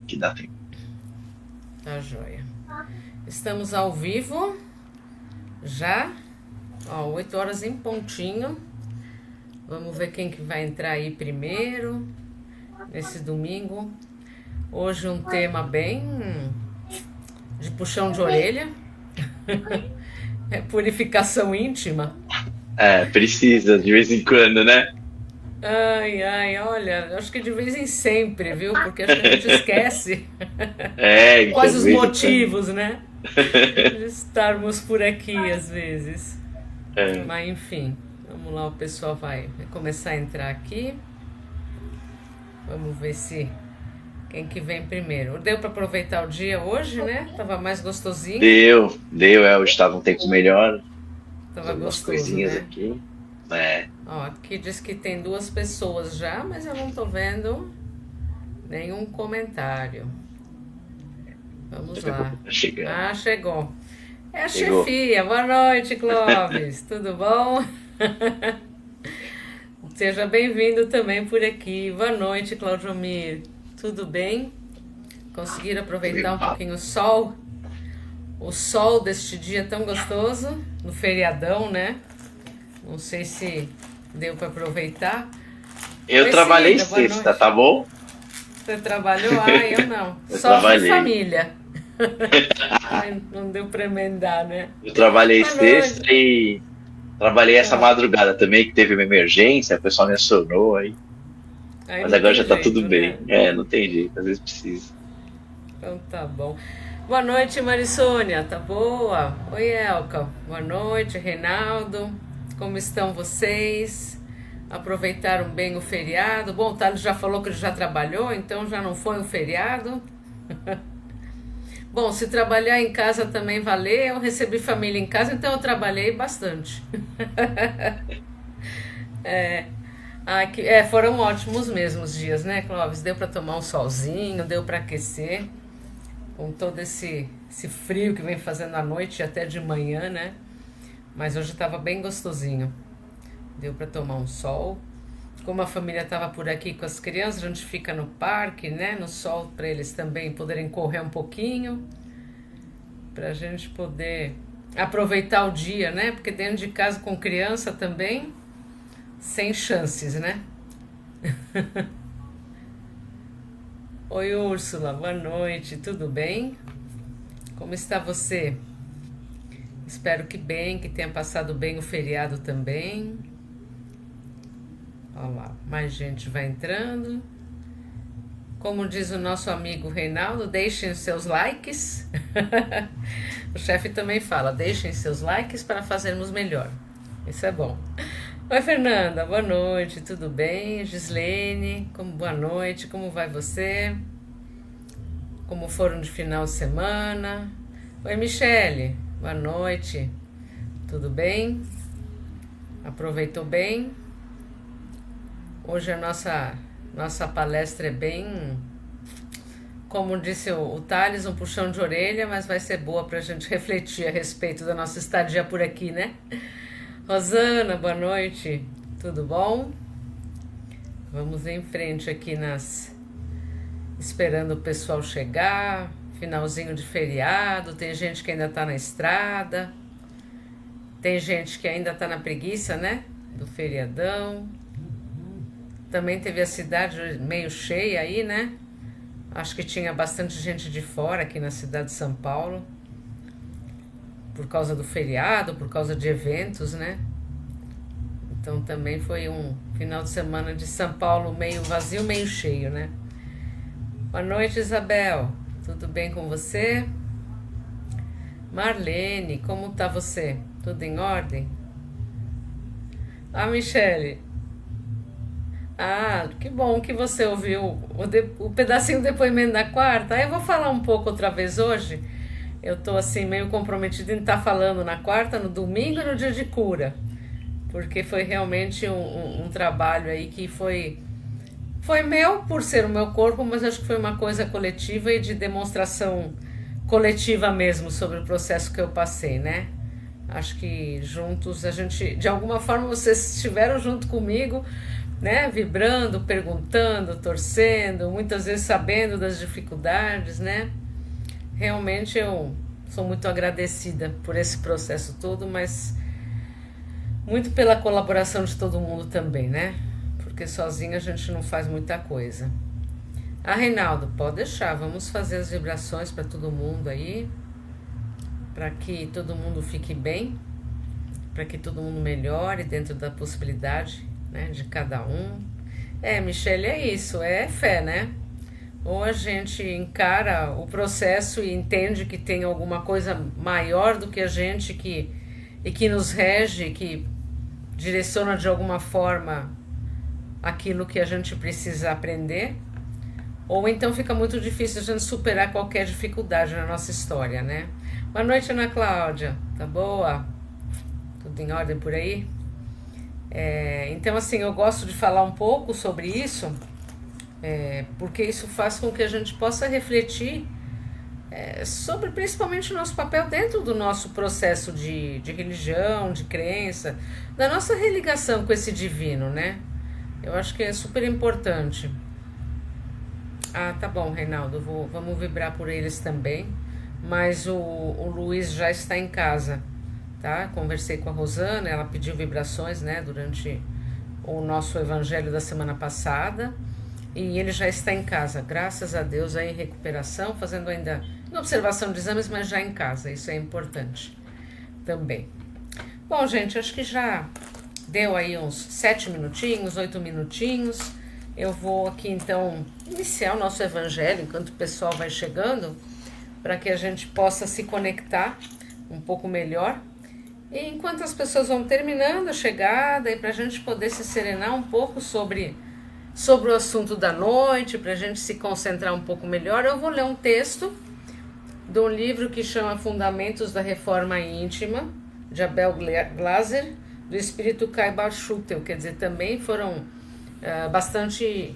que dá tempo. Tá joia. Estamos ao vivo já, ó, 8 horas em pontinho. Vamos ver quem que vai entrar aí primeiro, nesse domingo. Hoje um tema bem de puxão de orelha. É purificação íntima. É, precisa, de vez em quando, né? Ai, ai, olha, acho que de vez em sempre, viu? Porque acho que a gente esquece É, então, quais de os vez em quando. motivos, né? De estarmos por aqui às vezes. É, Mas enfim, vamos lá, o pessoal vai começar a entrar aqui. Vamos ver se quem que vem primeiro. Deu para aproveitar o dia hoje, né? Tava mais gostosinho. hoje estava um tempo melhor, Tava fazendo umas gostoso, coisinhas né? aqui. É, Ó, aqui diz que tem 2 pessoas já, mas eu não tô vendo nenhum comentário. Vamos daqui a lá. pouco tá chegando. Ah, chegou. É a Chegou. chefia. Boa noite, Clóvis. Tudo bom? Seja bem-vindo também por aqui. Boa noite, Claudiomir. Tudo bem? Conseguiram aproveitar um pouquinho o sol? O sol deste dia tão gostoso, no feriadão, né? Não sei se deu para aproveitar. Eu Oi, trabalhei Cida, boa sexta, noite. tá bom? Você trabalhou? Ah, eu não. Eu Só fui trabalhei. família. Ai, não deu para emendar, né? Eu trabalhei Boa noite. sexta e trabalhei essa Ah, madrugada também, que teve uma emergência, o pessoal me acionou aí. aí Mas não agora tem já tá tudo jeito, bem. né? É, não tem jeito, às vezes precisa. Então tá bom. Boa noite, Marisônia. Tá boa? Oi, Elka. Boa noite, Reinaldo. Como estão vocês? Aproveitaram bem o feriado? Bom, o Thales já falou que ele já trabalhou, então já não foi um feriado. Bom, se trabalhar em casa também valer, eu recebi família em casa, então eu trabalhei bastante. Foram ótimos mesmo os dias, né, Clóvis? Deu para tomar um solzinho, deu para aquecer, com todo esse frio que vem fazendo à noite e até de manhã, né? Mas hoje estava bem gostosinho. Deu para tomar um sol. Como a família estava por aqui com as crianças, a gente fica no parque, né? No sol, para eles também poderem correr um pouquinho, para a gente poder aproveitar o dia, né? Porque dentro de casa com criança também, sem chances, né? Oi, Úrsula, boa noite, tudo bem? Como está você? Espero que bem, que tenha passado bem o feriado também. Olha lá, mais gente vai entrando. Como diz o nosso amigo Reinaldo, deixem seus likes. O chefe também fala, deixem seus likes para fazermos melhor. Isso é bom. Oi, Fernanda, boa noite, tudo bem? Gislene, boa noite, como vai você? Como foram de final de semana? Oi, Michele, boa noite, tudo bem? Aproveitou bem? Hoje a nossa palestra é bem, como disse o Thales, um puxão de orelha, mas vai ser boa para a gente refletir a respeito da nossa estadia por aqui, né? Rosana, boa noite, tudo bom? Vamos em frente aqui esperando o pessoal chegar, finalzinho de feriado, tem gente que ainda está na estrada, tem gente que ainda está na preguiça, né? Do feriadão. Também teve a cidade meio cheia aí, né? Acho que tinha bastante gente de fora aqui na cidade de São Paulo, por causa do feriado, por causa de eventos, né? Então também foi um final de semana de São Paulo meio vazio, meio cheio, né? Boa noite, Isabel. Tudo bem com você? Marlene, como tá você? Tudo em ordem? Ah, Michele. Ah, que bom que você ouviu o pedacinho do depoimento da quarta. Aí eu vou falar um pouco outra vez hoje. Eu tô assim meio comprometida em estar falando na quarta, no domingo e no dia de cura. Porque foi realmente um trabalho aí que foi meu por ser o meu corpo, mas acho que foi uma coisa coletiva e de demonstração coletiva mesmo sobre o processo que eu passei, né? Acho que juntos a gente, de alguma forma vocês estiveram junto comigo, né, vibrando, perguntando, torcendo, muitas vezes sabendo das dificuldades, né? Realmente eu sou muito agradecida por esse processo todo, mas muito pela colaboração de todo mundo também, né? Porque sozinha a gente não faz muita coisa. Ah, Reinaldo, pode deixar, vamos fazer as vibrações para todo mundo aí, para que todo mundo fique bem, para que todo mundo melhore dentro da possibilidade, né, de cada um. Michele, é isso, é fé, né? Ou a gente encara o processo e entende que tem alguma coisa maior do que a gente e que nos rege, que direciona de alguma forma aquilo que a gente precisa aprender, ou então fica muito difícil a gente superar qualquer dificuldade na nossa história, né? Boa noite, Ana Cláudia. Tá boa? Tudo em ordem por aí? Então, assim, eu gosto de falar um pouco sobre isso, porque isso faz com que a gente possa refletir sobre principalmente o nosso papel dentro do nosso processo de religião, de crença, da nossa religação com esse divino, né? Eu acho que é super importante. Ah, tá bom, Reinaldo, vamos vibrar por eles também, mas o Luiz já está em casa, tá? Conversei com a Rosana, ela pediu vibrações, né, durante o nosso evangelho da semana passada, e ele já está em casa, graças a Deus, aí em recuperação, fazendo ainda observação de exames, mas já em casa, isso é importante também. Bom, gente, acho que já deu aí uns 7 minutinhos, 8 minutinhos. Eu vou aqui então iniciar o nosso evangelho enquanto o pessoal vai chegando, para que a gente possa se conectar um pouco melhor. E enquanto as pessoas vão terminando a chegada, e para a gente poder se serenar um pouco sobre o assunto da noite, para a gente se concentrar um pouco melhor, eu vou ler um texto de um livro que chama Fundamentos da Reforma Íntima, de Abel Glaser, do espírito Kai Schutel, quer dizer, também foram bastante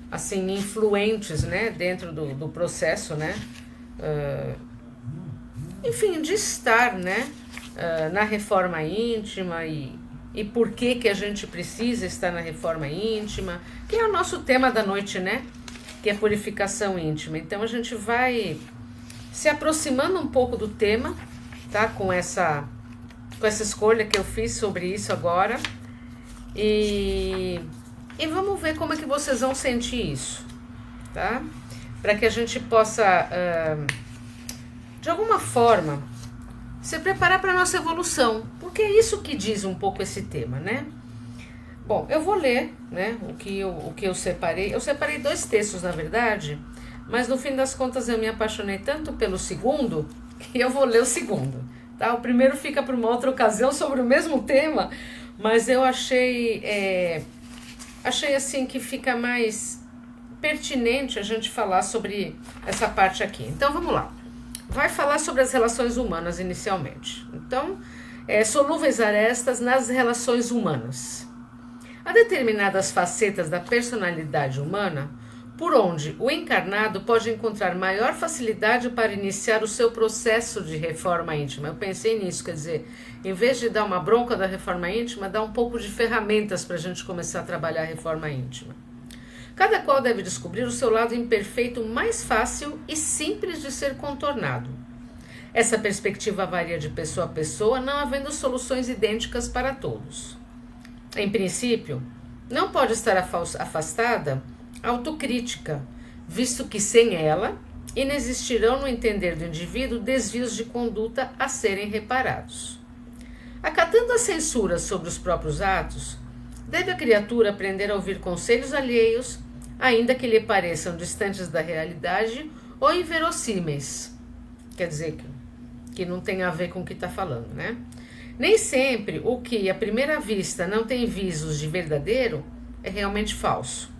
assim influentes, né, dentro do processo, né, enfim, de estar, né, na reforma íntima e por que a gente precisa estar na reforma íntima, que é o nosso tema da noite, né, que é purificação íntima. Então a gente vai se aproximando um pouco do tema, tá, com essa escolha que eu fiz sobre isso agora, e vamos ver como é que vocês vão sentir isso, tá? Para que a gente possa, de alguma forma, se preparar para a nossa evolução, porque é isso que diz um pouco esse tema, né? Bom, eu vou ler, né, o que eu separei. Eu separei 2 textos, na verdade, mas no fim das contas eu me apaixonei tanto pelo segundo, que eu vou ler o segundo, tá? O primeiro fica para uma outra ocasião sobre o mesmo tema, mas eu achei assim que fica mais pertinente a gente falar sobre essa parte aqui. Então vamos lá. Vai falar sobre as relações humanas inicialmente. Então, solúveis arestas nas relações humanas. Há determinadas facetas da personalidade humana por onde o encarnado pode encontrar maior facilidade para iniciar o seu processo de reforma íntima. Eu pensei nisso, quer dizer, em vez de dar uma bronca da reforma íntima, dar um pouco de ferramentas para a gente começar a trabalhar a reforma íntima. Cada qual deve descobrir o seu lado imperfeito mais fácil e simples de ser contornado. Essa perspectiva varia de pessoa a pessoa, não havendo soluções idênticas para todos. Em princípio, não pode estar afastada a autocrítica, visto que sem ela inexistirão no entender do indivíduo desvios de conduta a serem reparados. Acatando a censura sobre os próprios atos, deve a criatura aprender a ouvir conselhos alheios, ainda que lhe pareçam distantes da realidade ou inverossímeis. Quer dizer, que não tem a ver com o que está falando, né? Nem sempre o que, à primeira vista, não tem visos de verdadeiro é realmente falso.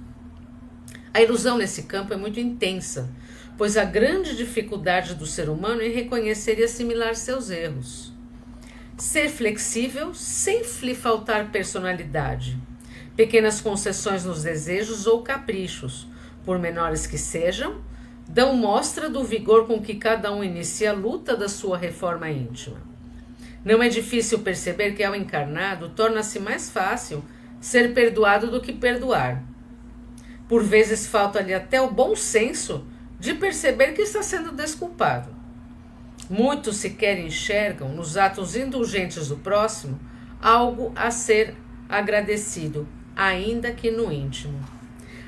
A ilusão nesse campo é muito intensa, pois a grande dificuldade do ser humano é reconhecer e assimilar seus erros. Ser flexível sem lhe faltar personalidade. Pequenas concessões nos desejos ou caprichos, por menores que sejam, dão mostra do vigor com que cada um inicia a luta da sua reforma íntima. Não é difícil perceber que ao encarnado torna-se mais fácil ser perdoado do que perdoar. Por vezes falta-lhe até o bom senso de perceber que está sendo desculpado. Muitos sequer enxergam nos atos indulgentes do próximo algo a ser agradecido, ainda que no íntimo.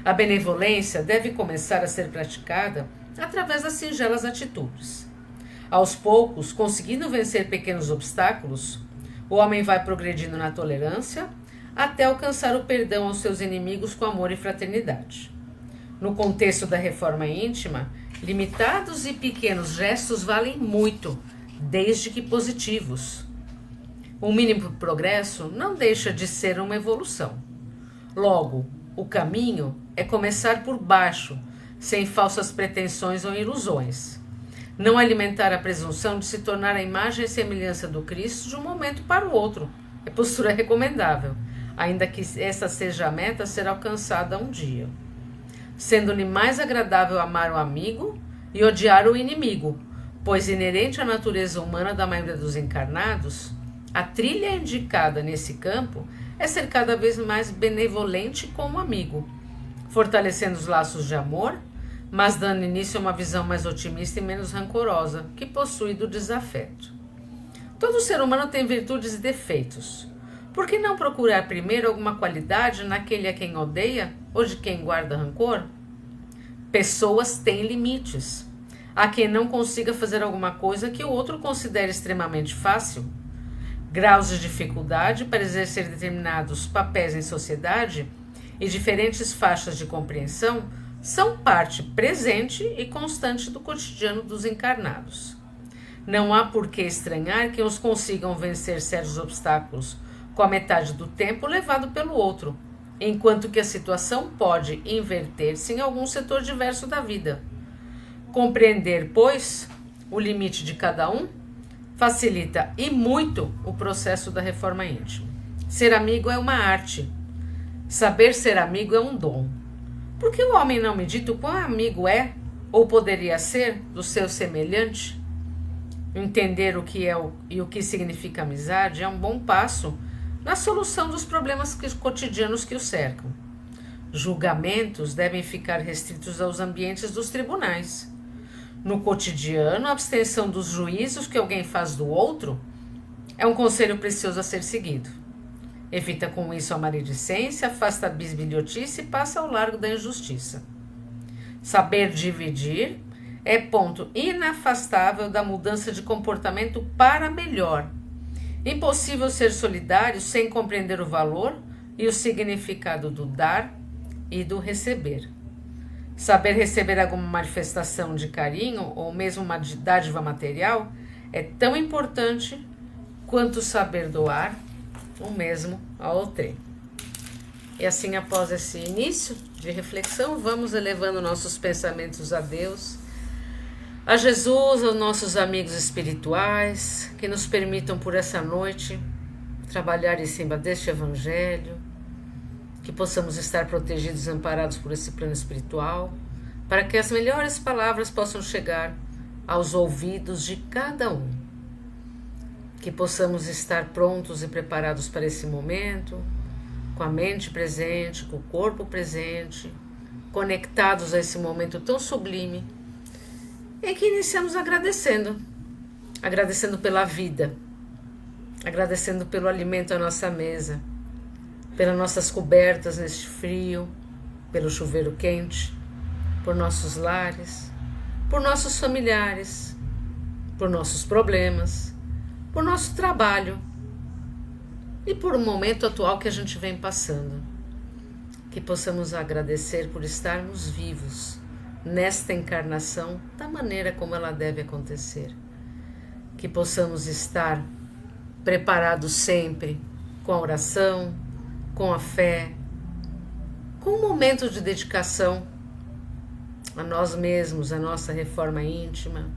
A benevolência deve começar a ser praticada através das singelas atitudes. Aos poucos, conseguindo vencer pequenos obstáculos, o homem vai progredindo na tolerância até alcançar o perdão aos seus inimigos com amor e fraternidade. No contexto da reforma íntima, limitados e pequenos gestos valem muito, desde que positivos. O mínimo progresso não deixa de ser uma evolução. Logo, o caminho é começar por baixo, sem falsas pretensões ou ilusões. Não alimentar a presunção de se tornar a imagem e semelhança do Cristo de um momento para o outro. É postura recomendável, ainda que essa seja a meta a ser alcançada um dia. Sendo-lhe mais agradável amar o amigo e odiar o inimigo, pois inerente à natureza humana da maioria dos encarnados, a trilha indicada nesse campo é ser cada vez mais benevolente com o amigo, fortalecendo os laços de amor, mas dando início a uma visão mais otimista e menos rancorosa, que possui do desafeto. Todo ser humano tem virtudes e defeitos. Por que não procurar primeiro alguma qualidade naquele a quem odeia ou de quem guarda rancor? Pessoas têm limites. Há quem não consiga fazer alguma coisa que o outro considere extremamente fácil. Graus de dificuldade para exercer determinados papéis em sociedade e diferentes faixas de compreensão são parte presente e constante do cotidiano dos encarnados. Não há por que estranhar que uns consigam vencer certos obstáculos com a metade do tempo levado pelo outro, enquanto que a situação pode inverter-se em algum setor diverso da vida. Compreender, pois, o limite de cada um facilita e muito o processo da reforma íntima. Ser amigo é uma arte. Saber ser amigo é um dom. Por que o homem não medita o quão amigo é, ou poderia ser, do seu semelhante? Entender o que é e o que significa amizade é um bom passo na solução dos problemas cotidianos que o cercam. Julgamentos devem ficar restritos aos ambientes dos tribunais. No cotidiano, a abstenção dos juízos que alguém faz do outro é um conselho precioso a ser seguido. Evita com isso a maledicência, afasta a bisbilhotice e passa ao largo da injustiça. Saber dividir é ponto inafastável da mudança de comportamento para melhor. Impossível ser solidário sem compreender o valor e o significado do dar e do receber. Saber receber alguma manifestação de carinho ou mesmo uma dádiva material é tão importante quanto saber doar o mesmo a outrem. E assim, após esse início de reflexão, vamos elevando nossos pensamentos a Deus, a Jesus, aos nossos amigos espirituais, que nos permitam por essa noite trabalhar em cima deste Evangelho, que possamos estar protegidos e amparados por esse plano espiritual, para que as melhores palavras possam chegar aos ouvidos de cada um. Que possamos estar prontos e preparados para esse momento, com a mente presente, com o corpo presente, conectados a esse momento tão sublime, em que iniciamos agradecendo pela vida, agradecendo pelo alimento à nossa mesa, pelas nossas cobertas neste frio, pelo chuveiro quente, por nossos lares, por nossos familiares, por nossos problemas, por nosso trabalho e por o momento atual que a gente vem passando. Que possamos agradecer por estarmos vivos nesta encarnação da maneira como ela deve acontecer. Que possamos estar preparados sempre com a oração, com a fé, com um momento de dedicação a nós mesmos, a nossa reforma íntima,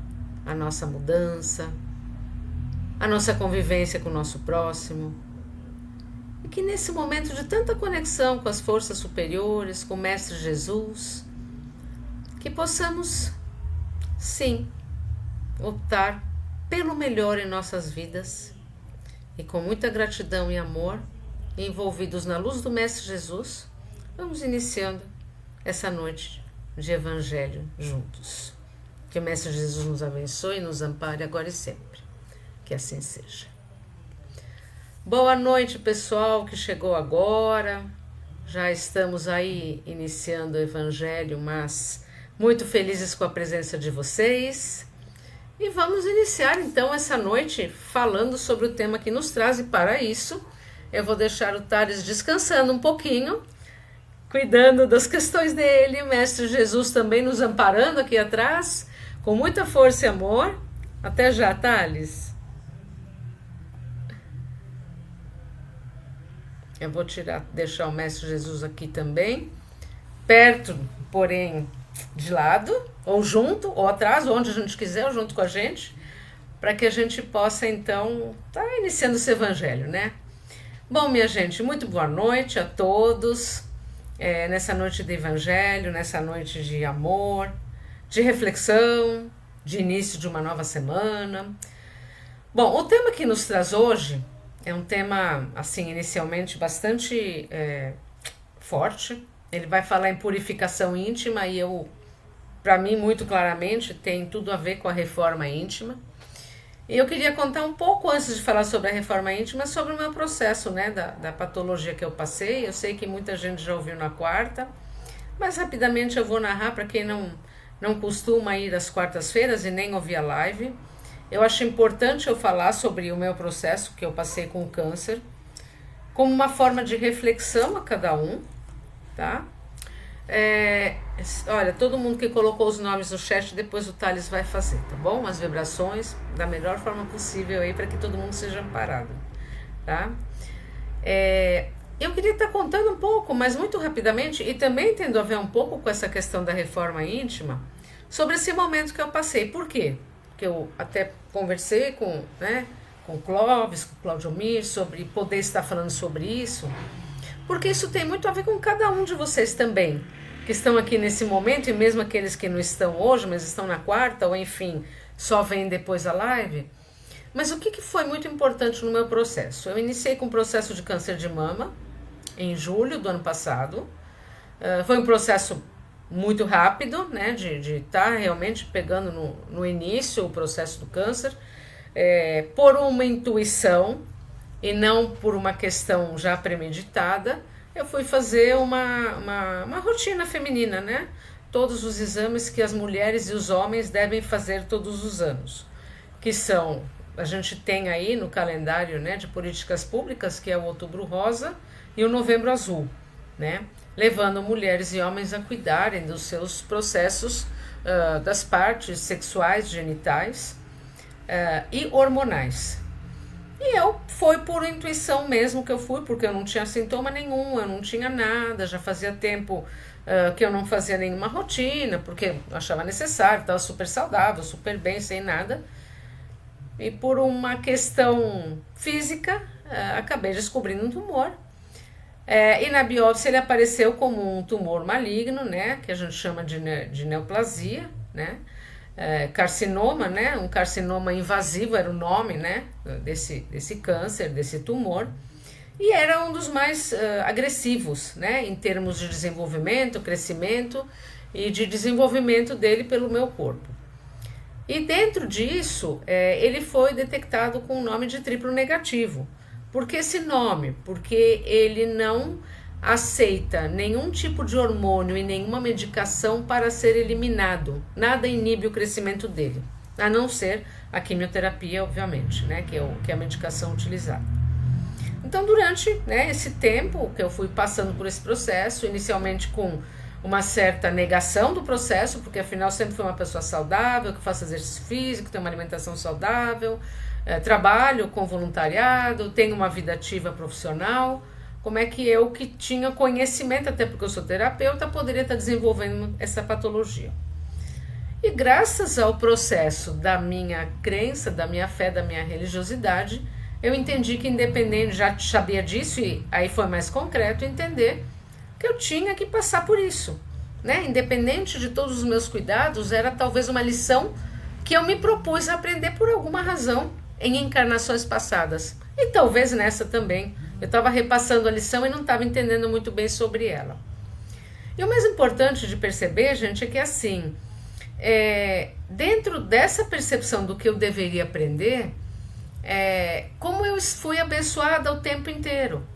a nossa mudança, a nossa convivência com o nosso próximo. E que nesse momento de tanta conexão com as forças superiores, com o Mestre Jesus, que possamos, sim, optar pelo melhor em nossas vidas e com muita gratidão e amor, envolvidos na luz do Mestre Jesus, vamos iniciando essa noite de Evangelho juntos. Que o Mestre Jesus nos abençoe e nos ampare agora e sempre. Que assim seja. Boa noite, pessoal que chegou agora. Já estamos aí iniciando o Evangelho, mas muito felizes com a presença de vocês. E vamos iniciar então essa noite falando sobre o tema que nos traz, e para isso eu vou deixar o Thales descansando um pouquinho, cuidando das questões dele, o Mestre Jesus também nos amparando aqui atrás, com muita força e amor. Até já, Thales. Eu vou deixar o Mestre Jesus aqui também, perto, porém de lado, ou junto, ou atrás, onde a gente quiser, ou junto com a gente, para que a gente possa então estar iniciando esse Evangelho, né? Bom, minha gente, muito boa noite a todos, nessa noite de Evangelho, nessa noite de amor, de reflexão, de início de uma nova semana. Bom, o tema que nos traz hoje é um tema, assim, inicialmente bastante forte. Ele vai falar em purificação íntima e para mim, muito claramente, tem tudo a ver com a reforma íntima. E eu queria contar um pouco, antes de falar sobre a reforma íntima, sobre o meu processo, né, da patologia que eu passei. Eu sei que muita gente já ouviu na quarta, mas rapidamente eu vou narrar para quem não costuma ir às quartas-feiras e nem ouvir a live. Eu acho importante eu falar sobre o meu processo que eu passei com o câncer, como uma forma de reflexão a cada um, tá? Olha, todo mundo que colocou os nomes no chat, depois o Thales vai fazer, tá bom? As vibrações da melhor forma possível aí para que todo mundo seja amparado, tá? Eu queria estar contando um pouco, mas muito rapidamente, e também tendo a ver um pouco com essa questão da reforma íntima, sobre esse momento que eu passei. Por quê? Que eu até conversei com o Clóvis, com o Claudio Mir, sobre poder estar falando sobre isso, porque isso tem muito a ver com cada um de vocês também, que estão aqui nesse momento, e mesmo aqueles que não estão hoje, mas estão na quarta, ou enfim, só vêm depois a live. Mas o que foi muito importante no meu processo? Eu iniciei com o processo de câncer de mama, em julho do ano passado. Foi um processo muito rápido, né, de estar realmente pegando no início o processo do câncer, por uma intuição e não por uma questão já premeditada. Eu fui fazer uma rotina feminina, né, todos os exames que as mulheres e os homens devem fazer todos os anos, que são, a gente tem aí no calendário, né, de políticas públicas, que é o Outubro Rosa e o Novembro Azul, né, levando mulheres e homens a cuidarem dos seus processos, das partes sexuais, genitais e hormonais. E foi por intuição mesmo que eu fui, porque eu não tinha sintoma nenhum, eu não tinha nada, já fazia tempo que eu não fazia nenhuma rotina, porque eu achava necessário, estava super saudável, super bem, sem nada. E por uma questão física, acabei descobrindo um tumor. E na biópsia ele apareceu como um tumor maligno, né, que a gente chama de neoplasia, né, carcinoma, né, um carcinoma invasivo era o nome, né, desse câncer, desse tumor, e era um dos mais agressivos, né, em termos de desenvolvimento, crescimento e de desenvolvimento dele pelo meu corpo. E dentro disso, ele foi detectado com o nome de triplo negativo. Por que esse nome? Porque ele não aceita nenhum tipo de hormônio e nenhuma medicação para ser eliminado. Nada inibe o crescimento dele, a não ser a quimioterapia, obviamente, né, que é a medicação utilizada. Então, durante, né, esse tempo que eu fui passando por esse processo, inicialmente com uma certa negação do processo, porque afinal sempre fui uma pessoa saudável, que faço exercício físico, tenho uma alimentação saudável, trabalho com voluntariado, tenho uma vida ativa profissional. Como é que eu, que tinha conhecimento, até porque eu sou terapeuta, poderia estar desenvolvendo essa patologia? E graças ao processo da minha crença, da minha fé, da minha religiosidade, eu entendi que independente, já sabia disso, e aí foi mais concreto entender que eu tinha que passar por isso, né? Independente de todos os meus cuidados, era talvez uma lição que eu me propus a aprender por alguma razão em encarnações passadas. E talvez nessa também Eu estava repassando a lição e não estava entendendo muito bem sobre ela. E o mais importante de perceber, gente, é que assim, dentro dessa percepção do que eu deveria aprender, como eu fui abençoada o tempo inteiro.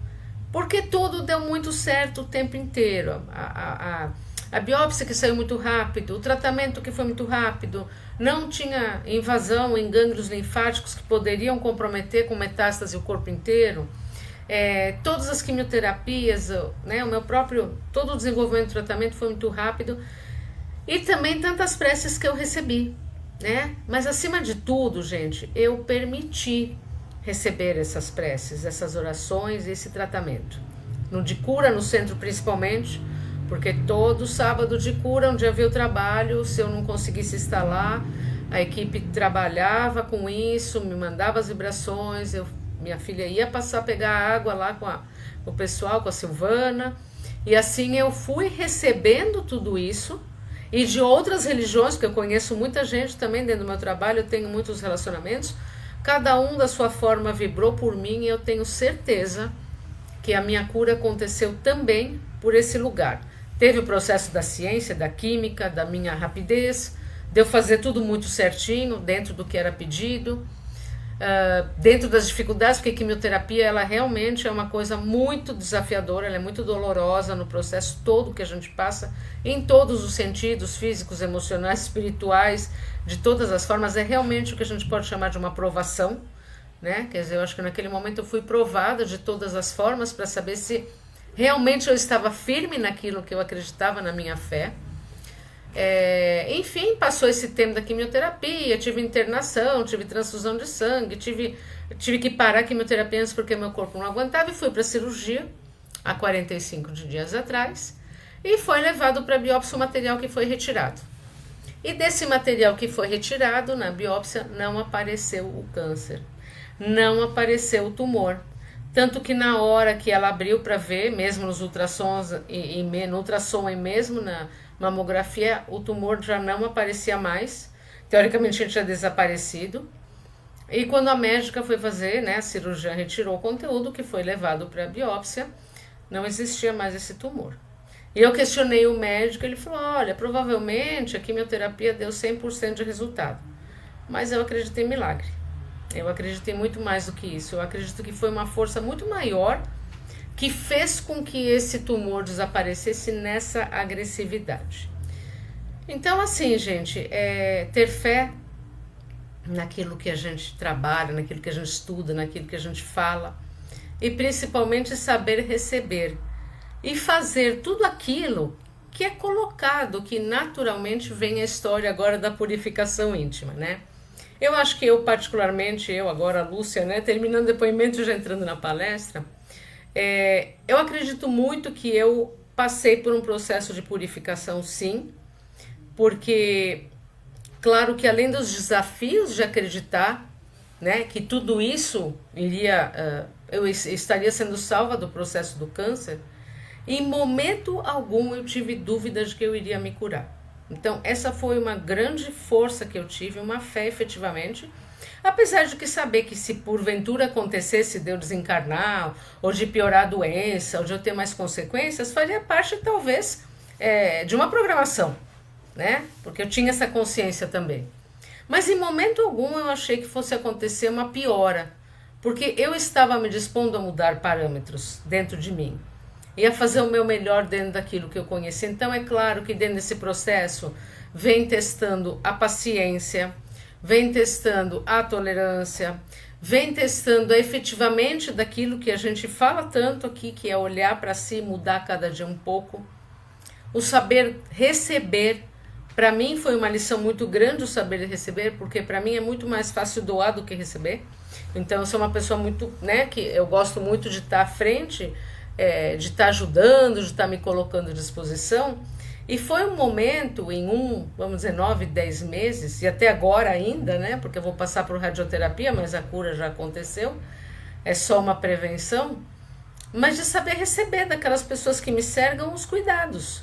Porque tudo deu muito certo o tempo inteiro. A biópsia que saiu muito rápido, o tratamento que foi muito rápido, não tinha invasão em gânglios linfáticos que poderiam comprometer com metástase o corpo inteiro. Todas as quimioterapias, né, todo o desenvolvimento do tratamento foi muito rápido. E também tantas preces que eu recebi, né? Mas acima de tudo, gente, eu permiti receber essas preces, essas orações e esse tratamento. No de cura, no centro principalmente, porque todo sábado de cura, onde havia o trabalho, se eu não conseguisse estar lá, a equipe trabalhava com isso, me mandava as vibrações, minha filha ia passar a pegar água lá com o pessoal, com a Silvana, e assim eu fui recebendo tudo isso, e de outras religiões, porque eu conheço muita gente também dentro do meu trabalho, eu tenho muitos relacionamentos, cada um da sua forma vibrou por mim, e eu tenho certeza que a minha cura aconteceu também por esse lugar. Teve o processo da ciência, da química, da minha rapidez, de eu fazer tudo muito certinho, dentro do que era pedido, dentro das dificuldades, porque a quimioterapia ela realmente é uma coisa muito desafiadora, ela é muito dolorosa no processo todo que a gente passa, em todos os sentidos, físicos, emocionais, espirituais, de todas as formas, é realmente o que a gente pode chamar de uma provação, né? Quer dizer, eu acho que naquele momento eu fui provada de todas as formas para saber se realmente eu estava firme naquilo que eu acreditava na minha fé. Enfim, passou esse tempo da quimioterapia, tive internação, tive transfusão de sangue, tive que parar a quimioterapia antes porque meu corpo não aguentava e fui para a cirurgia há 45 dias atrás e foi levado para a biópsia o material que foi retirado. E desse material que foi retirado na biópsia não apareceu o câncer, não apareceu o tumor. Tanto que na hora que ela abriu para ver, mesmo nos ultrassons no ultrassom e mesmo na mamografia, o tumor já não aparecia mais. Teoricamente ele tinha desaparecido. E quando a médica foi fazer, né, a cirurgiã retirou o conteúdo que foi levado para a biópsia, não existia mais esse tumor. E eu questionei o médico, ele falou, olha, provavelmente a quimioterapia deu 100% de resultado. Mas eu acreditei em milagre. Eu acreditei muito mais do que isso. Eu acredito que foi uma força muito maior que fez com que esse tumor desaparecesse nessa agressividade. Então, assim, gente, ter fé naquilo que a gente trabalha, naquilo que a gente estuda, naquilo que a gente fala, e principalmente saber receber e fazer tudo aquilo que é colocado, que naturalmente vem a história agora da purificação íntima, né? Eu acho que particularmente, agora, a Lúcia, né, terminando o depoimento e já entrando na palestra, eu acredito muito que eu passei por um processo de purificação, sim, porque, claro que além dos desafios de acreditar, né, que tudo isso eu estaria sendo salva do processo do câncer, em momento algum eu tive dúvida de que eu iria me curar. Então, essa foi uma grande força que eu tive, uma fé efetivamente, apesar de que saber que se porventura acontecesse de eu desencarnar, ou de piorar a doença, ou de eu ter mais consequências, faria parte talvez de uma programação, né? Porque eu tinha essa consciência também. Mas em momento algum eu achei que fosse acontecer uma piora, porque eu estava me dispondo a mudar parâmetros dentro de mim. Ia fazer o meu melhor dentro daquilo que eu conheci. Então é claro que dentro desse processo vem testando a paciência, vem testando a tolerância, vem testando efetivamente daquilo que a gente fala tanto aqui, que é olhar para si, mudar cada dia um pouco. O saber receber, para mim foi uma lição muito grande o saber receber, porque para mim é muito mais fácil doar do que receber. Então eu sou uma pessoa muito, né, que eu gosto muito de estar à frente, de estar ajudando, de estar me colocando à disposição, e foi um momento vamos dizer, 9, 10 meses, e até agora ainda, né, porque eu vou passar por radioterapia, mas a cura já aconteceu, é só uma prevenção, mas de saber receber daquelas pessoas que me cercam os cuidados,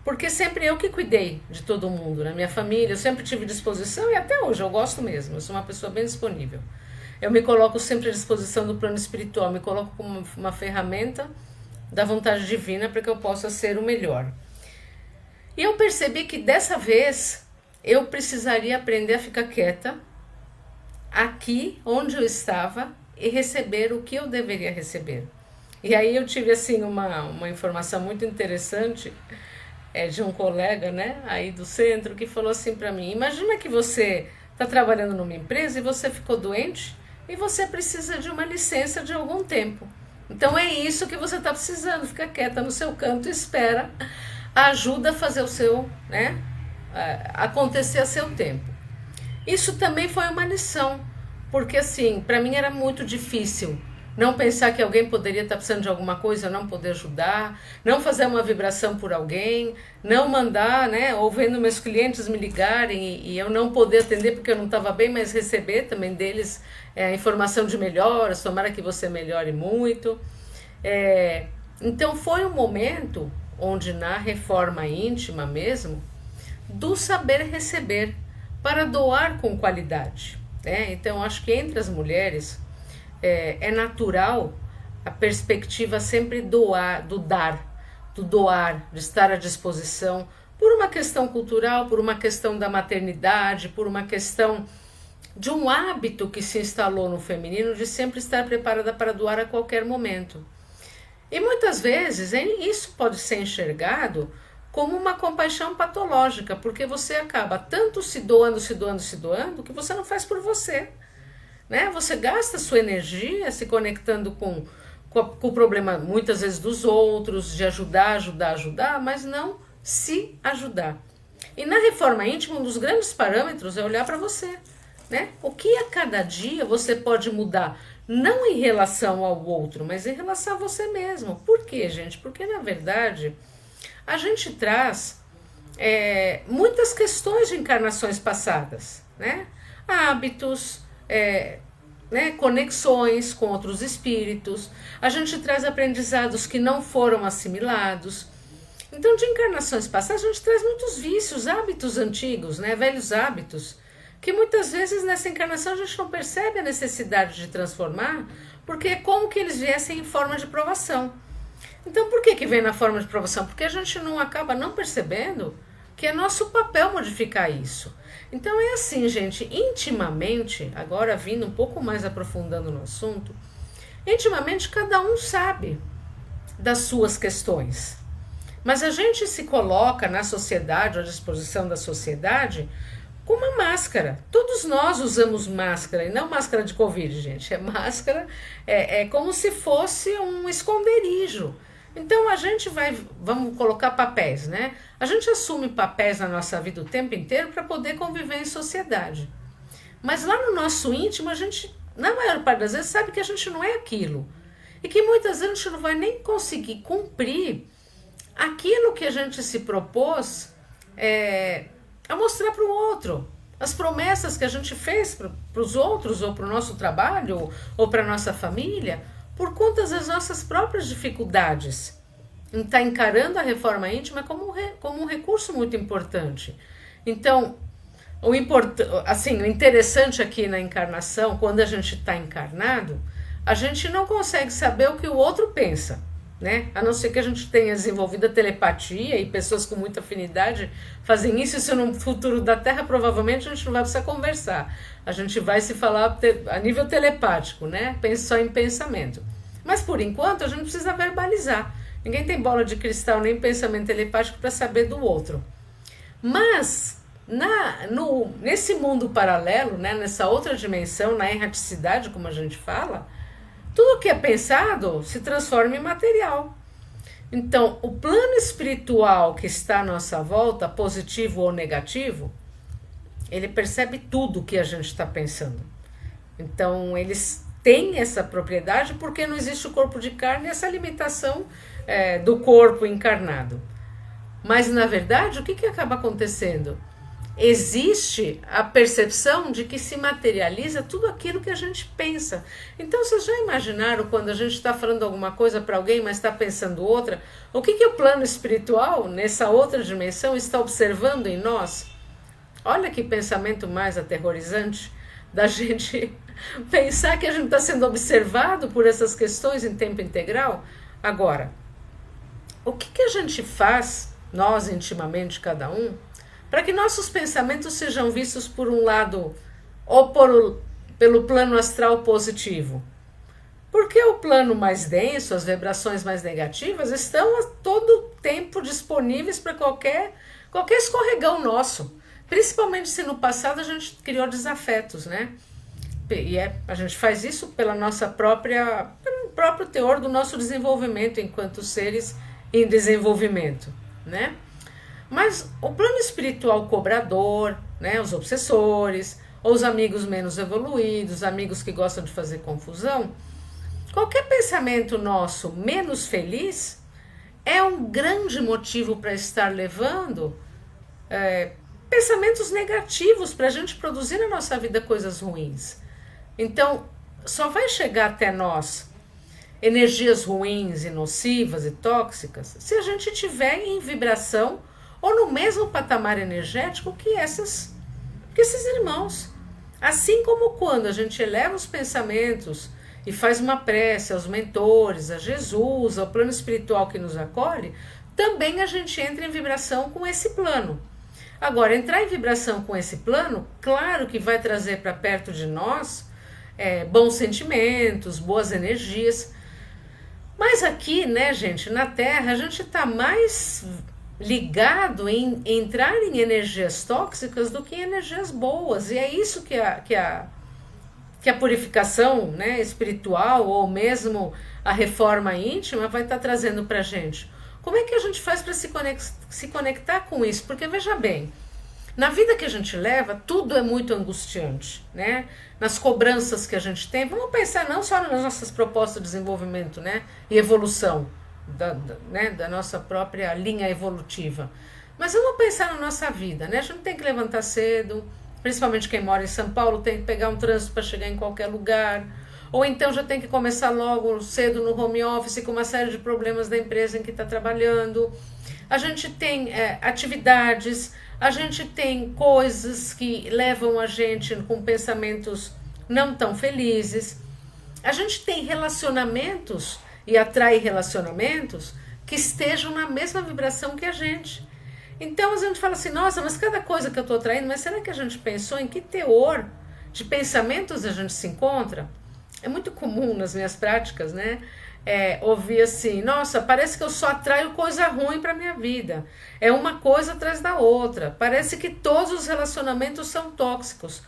porque sempre eu que cuidei de todo mundo, na minha família, eu sempre tive disposição, e até hoje eu gosto mesmo, eu sou uma pessoa bem disponível. eu me coloco sempre à disposição do plano espiritual, me coloco como uma ferramenta da vontade divina para que eu possa ser o melhor. E eu percebi que dessa vez eu precisaria aprender a ficar quieta aqui onde eu estava e receber o que eu deveria receber. E aí eu tive assim uma informação muito interessante de um colega, né, aí do centro, que falou assim para mim: imagina que você está trabalhando numa empresa e você ficou doente e você precisa de uma licença de algum tempo. Então é isso que você está precisando, fica quieta no seu canto e espera, ajuda a fazer o seu, né, acontecer a seu tempo. Isso também foi uma lição, porque assim, para mim era muito difícil não pensar que alguém poderia estar precisando de alguma coisa, não poder ajudar, não fazer uma vibração por alguém, não mandar, né, ou vendo meus clientes me ligarem e eu não poder atender porque eu não estava bem, mas receber também deles informação de melhoras, tomara que você melhore muito. Então foi um momento onde na reforma íntima mesmo, do saber receber, para doar com qualidade. Então acho que entre as mulheres é natural a perspectiva sempre do doar, de estar à disposição, por uma questão cultural, por uma questão da maternidade, por uma questão de um hábito que se instalou no feminino de sempre estar preparada para doar a qualquer momento. E muitas vezes isso pode ser enxergado como uma compaixão patológica, porque você acaba tanto se doando, que você não faz por você. Né? Você gasta sua energia se conectando com o problema, muitas vezes, dos outros, de ajudar, mas não se ajudar. E na reforma íntima, um dos grandes parâmetros é olhar para você. Né? O que a cada dia você pode mudar, não em relação ao outro, mas em relação a você mesmo. Por quê, gente? Porque, na verdade, a gente traz muitas questões de encarnações passadas, né? Hábitos, né, conexões com outros espíritos, a gente traz aprendizados que não foram assimilados. Então, de encarnações passadas, a gente traz muitos vícios, hábitos antigos, né, velhos hábitos, que muitas vezes nessa encarnação a gente não percebe a necessidade de transformar, porque é como que eles viessem em forma de provação. Então, por que vem na forma de provação? Porque a gente não acaba não percebendo que é nosso papel modificar isso. Então é assim, gente, intimamente, agora vindo um pouco mais aprofundando no assunto, intimamente cada um sabe das suas questões. Mas a gente se coloca na sociedade, à disposição da sociedade, com uma máscara. Todos nós usamos máscara, e não máscara de Covid, gente. É máscara, é como se fosse um esconderijo. Então a gente vamos colocar papéis, né? A gente assume papéis na nossa vida o tempo inteiro para poder conviver em sociedade. Mas lá no nosso íntimo, a gente, na maior parte das vezes, sabe que a gente não é aquilo. E que muitas vezes a gente não vai nem conseguir cumprir aquilo que a gente se propôs a mostrar para o outro. As promessas que a gente fez para os outros, ou para o nosso trabalho, ou para a nossa família, por conta das nossas próprias dificuldades. Está encarando a reforma íntima como um recurso muito importante. Então, o interessante aqui na encarnação, quando a gente está encarnado, a gente não consegue saber o que o outro pensa, né? A não ser que a gente tenha desenvolvido a telepatia, e pessoas com muita afinidade fazem isso. Isso no futuro da Terra, provavelmente a gente não vai precisar conversar. A gente vai se falar a nível telepático, né? Só em pensamento. Mas por enquanto a gente precisa verbalizar. Ninguém tem bola de cristal nem pensamento telepático para saber do outro. Mas nesse mundo paralelo, né, nessa outra dimensão, na erraticidade, como a gente fala, tudo que é pensado se transforma em material. Então, o plano espiritual que está à nossa volta, positivo ou negativo, ele percebe tudo que a gente está pensando. Então, eles têm essa propriedade porque não existe o corpo de carne e essa limitação do corpo encarnado. Mas, na verdade, o que acaba acontecendo? Existe a percepção de que se materializa tudo aquilo que a gente pensa. Então, vocês já imaginaram quando a gente está falando alguma coisa para alguém, mas está pensando outra? O que o plano espiritual, nessa outra dimensão, está observando em nós? Olha que pensamento mais aterrorizante. da gente pensar que a gente está sendo observado por essas questões em tempo integral. Agora, o que a gente faz, nós intimamente, cada um, para que nossos pensamentos sejam vistos por um lado ou pelo plano astral positivo? Porque o plano mais denso, as vibrações mais negativas, estão a todo tempo disponíveis para qualquer escorregão nosso. Principalmente se no passado a gente criou desafetos, né? E a gente faz isso pelo próprio teor do nosso desenvolvimento enquanto seres em desenvolvimento, né? Mas o plano espiritual cobrador, né, os obsessores, ou os amigos menos evoluídos, amigos que gostam de fazer confusão, qualquer pensamento nosso menos feliz é um grande motivo para estar levando pensamentos negativos para a gente produzir na nossa vida coisas ruins. Então, só vai chegar até nós energias ruins e nocivas e tóxicas se a gente estiver em vibração ou no mesmo patamar energético que esses irmãos. Assim como quando a gente eleva os pensamentos e faz uma prece aos mentores, a Jesus, ao plano espiritual que nos acolhe, também a gente entra em vibração com esse plano. Agora, entrar em vibração com esse plano, claro que vai trazer para perto de nós bons sentimentos, boas energias. Mas aqui, né, gente, na Terra, a gente está mais ligado em entrar em energias tóxicas do que em energias boas. E é isso que a purificação, né, espiritual ou mesmo a reforma íntima vai estar trazendo para a gente. Como é que a gente faz para se conectar com isso? Porque, veja bem, na vida que a gente leva, tudo é muito angustiante, né? Nas cobranças que a gente tem, vamos pensar não só nas nossas propostas de desenvolvimento, né, e evolução da nossa própria linha evolutiva, mas vamos pensar na nossa vida, né? A gente tem que levantar cedo, principalmente quem mora em São Paulo tem que pegar um trânsito para chegar em qualquer lugar, ou então já tem que começar logo cedo no home office com uma série de problemas da empresa em que está trabalhando. A gente tem atividades, a gente tem coisas que levam a gente com pensamentos não tão felizes. A gente tem relacionamentos e atrai relacionamentos que estejam na mesma vibração que a gente. Então a gente fala assim, nossa, mas cada coisa que eu estou atraindo, mas será que a gente pensou em que teor de pensamentos a gente se encontra? É muito comum nas minhas práticas, né? Ouvir assim, nossa, parece que eu só atraio coisa ruim para minha vida. É uma coisa atrás da outra. Parece que todos os relacionamentos são tóxicos.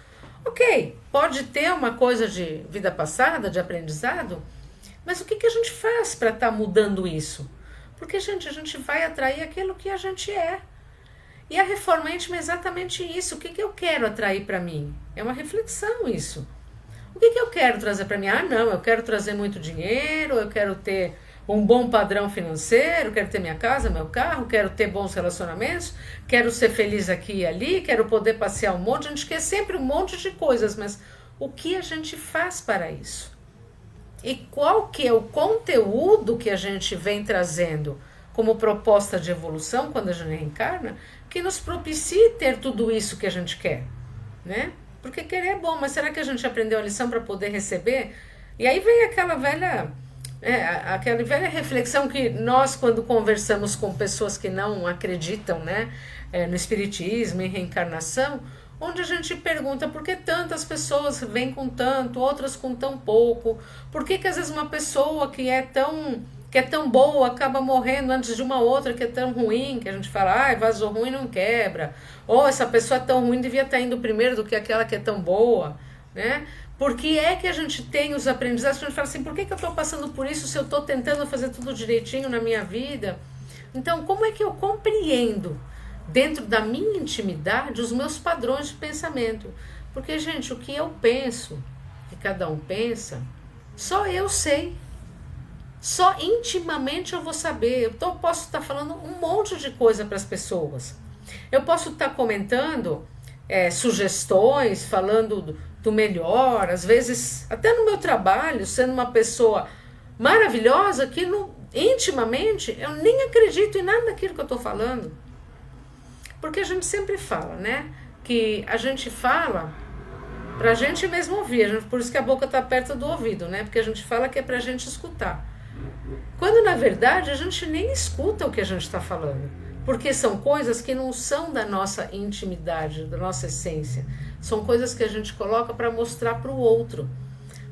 Ok, pode ter uma coisa de vida passada, de aprendizado, mas o que a gente faz para estar mudando isso? Porque, a gente vai atrair aquilo que a gente é. E a reforma íntima é exatamente isso. O que eu quero atrair para mim? É uma reflexão isso. O que eu quero trazer para mim? Ah, não, eu quero trazer muito dinheiro, eu quero ter um bom padrão financeiro, quero ter minha casa, meu carro, quero ter bons relacionamentos, quero ser feliz aqui e ali, quero poder passear um monte. A gente quer sempre um monte de coisas, mas o que a gente faz para isso? E qual que é o conteúdo que a gente vem trazendo como proposta de evolução quando a gente reencarna, que nos propicie ter tudo isso que a gente quer, né? Porque querer é bom, mas será que a gente aprendeu a lição para poder receber? E aí vem aquela velha reflexão que nós, quando conversamos com pessoas que não acreditam, né, no espiritismo, em reencarnação, onde a gente pergunta por que tantas pessoas vêm com tanto, outras com tão pouco, por que às vezes uma pessoa que é tão boa acaba morrendo antes de uma outra que é tão ruim, que a gente fala, vaso ruim não quebra, ou essa pessoa é tão ruim, devia estar indo primeiro do que aquela que é tão boa, né? Por que é que a gente tem os aprendizados, a gente fala assim, por que eu estou passando por isso se eu estou tentando fazer tudo direitinho na minha vida? Então, como é que eu compreendo dentro da minha intimidade os meus padrões de pensamento? Porque, gente, o que eu penso, que cada um pensa, só eu sei. Só intimamente eu vou saber. Eu posso estar falando um monte de coisa para as pessoas. Eu posso estar comentando sugestões, falando do melhor, às vezes até no meu trabalho, sendo uma pessoa maravilhosa que intimamente eu nem acredito em nada daquilo que eu estou falando. Porque a gente sempre fala, né? Que a gente fala Pra gente mesmo ouvir, por isso que a boca tá perto do ouvido, né? Porque a gente fala que é pra gente escutar. Quando na verdade a gente nem escuta o que a gente está falando. Porque são coisas que não são da nossa intimidade, da nossa essência. São coisas que a gente coloca para mostrar para o outro.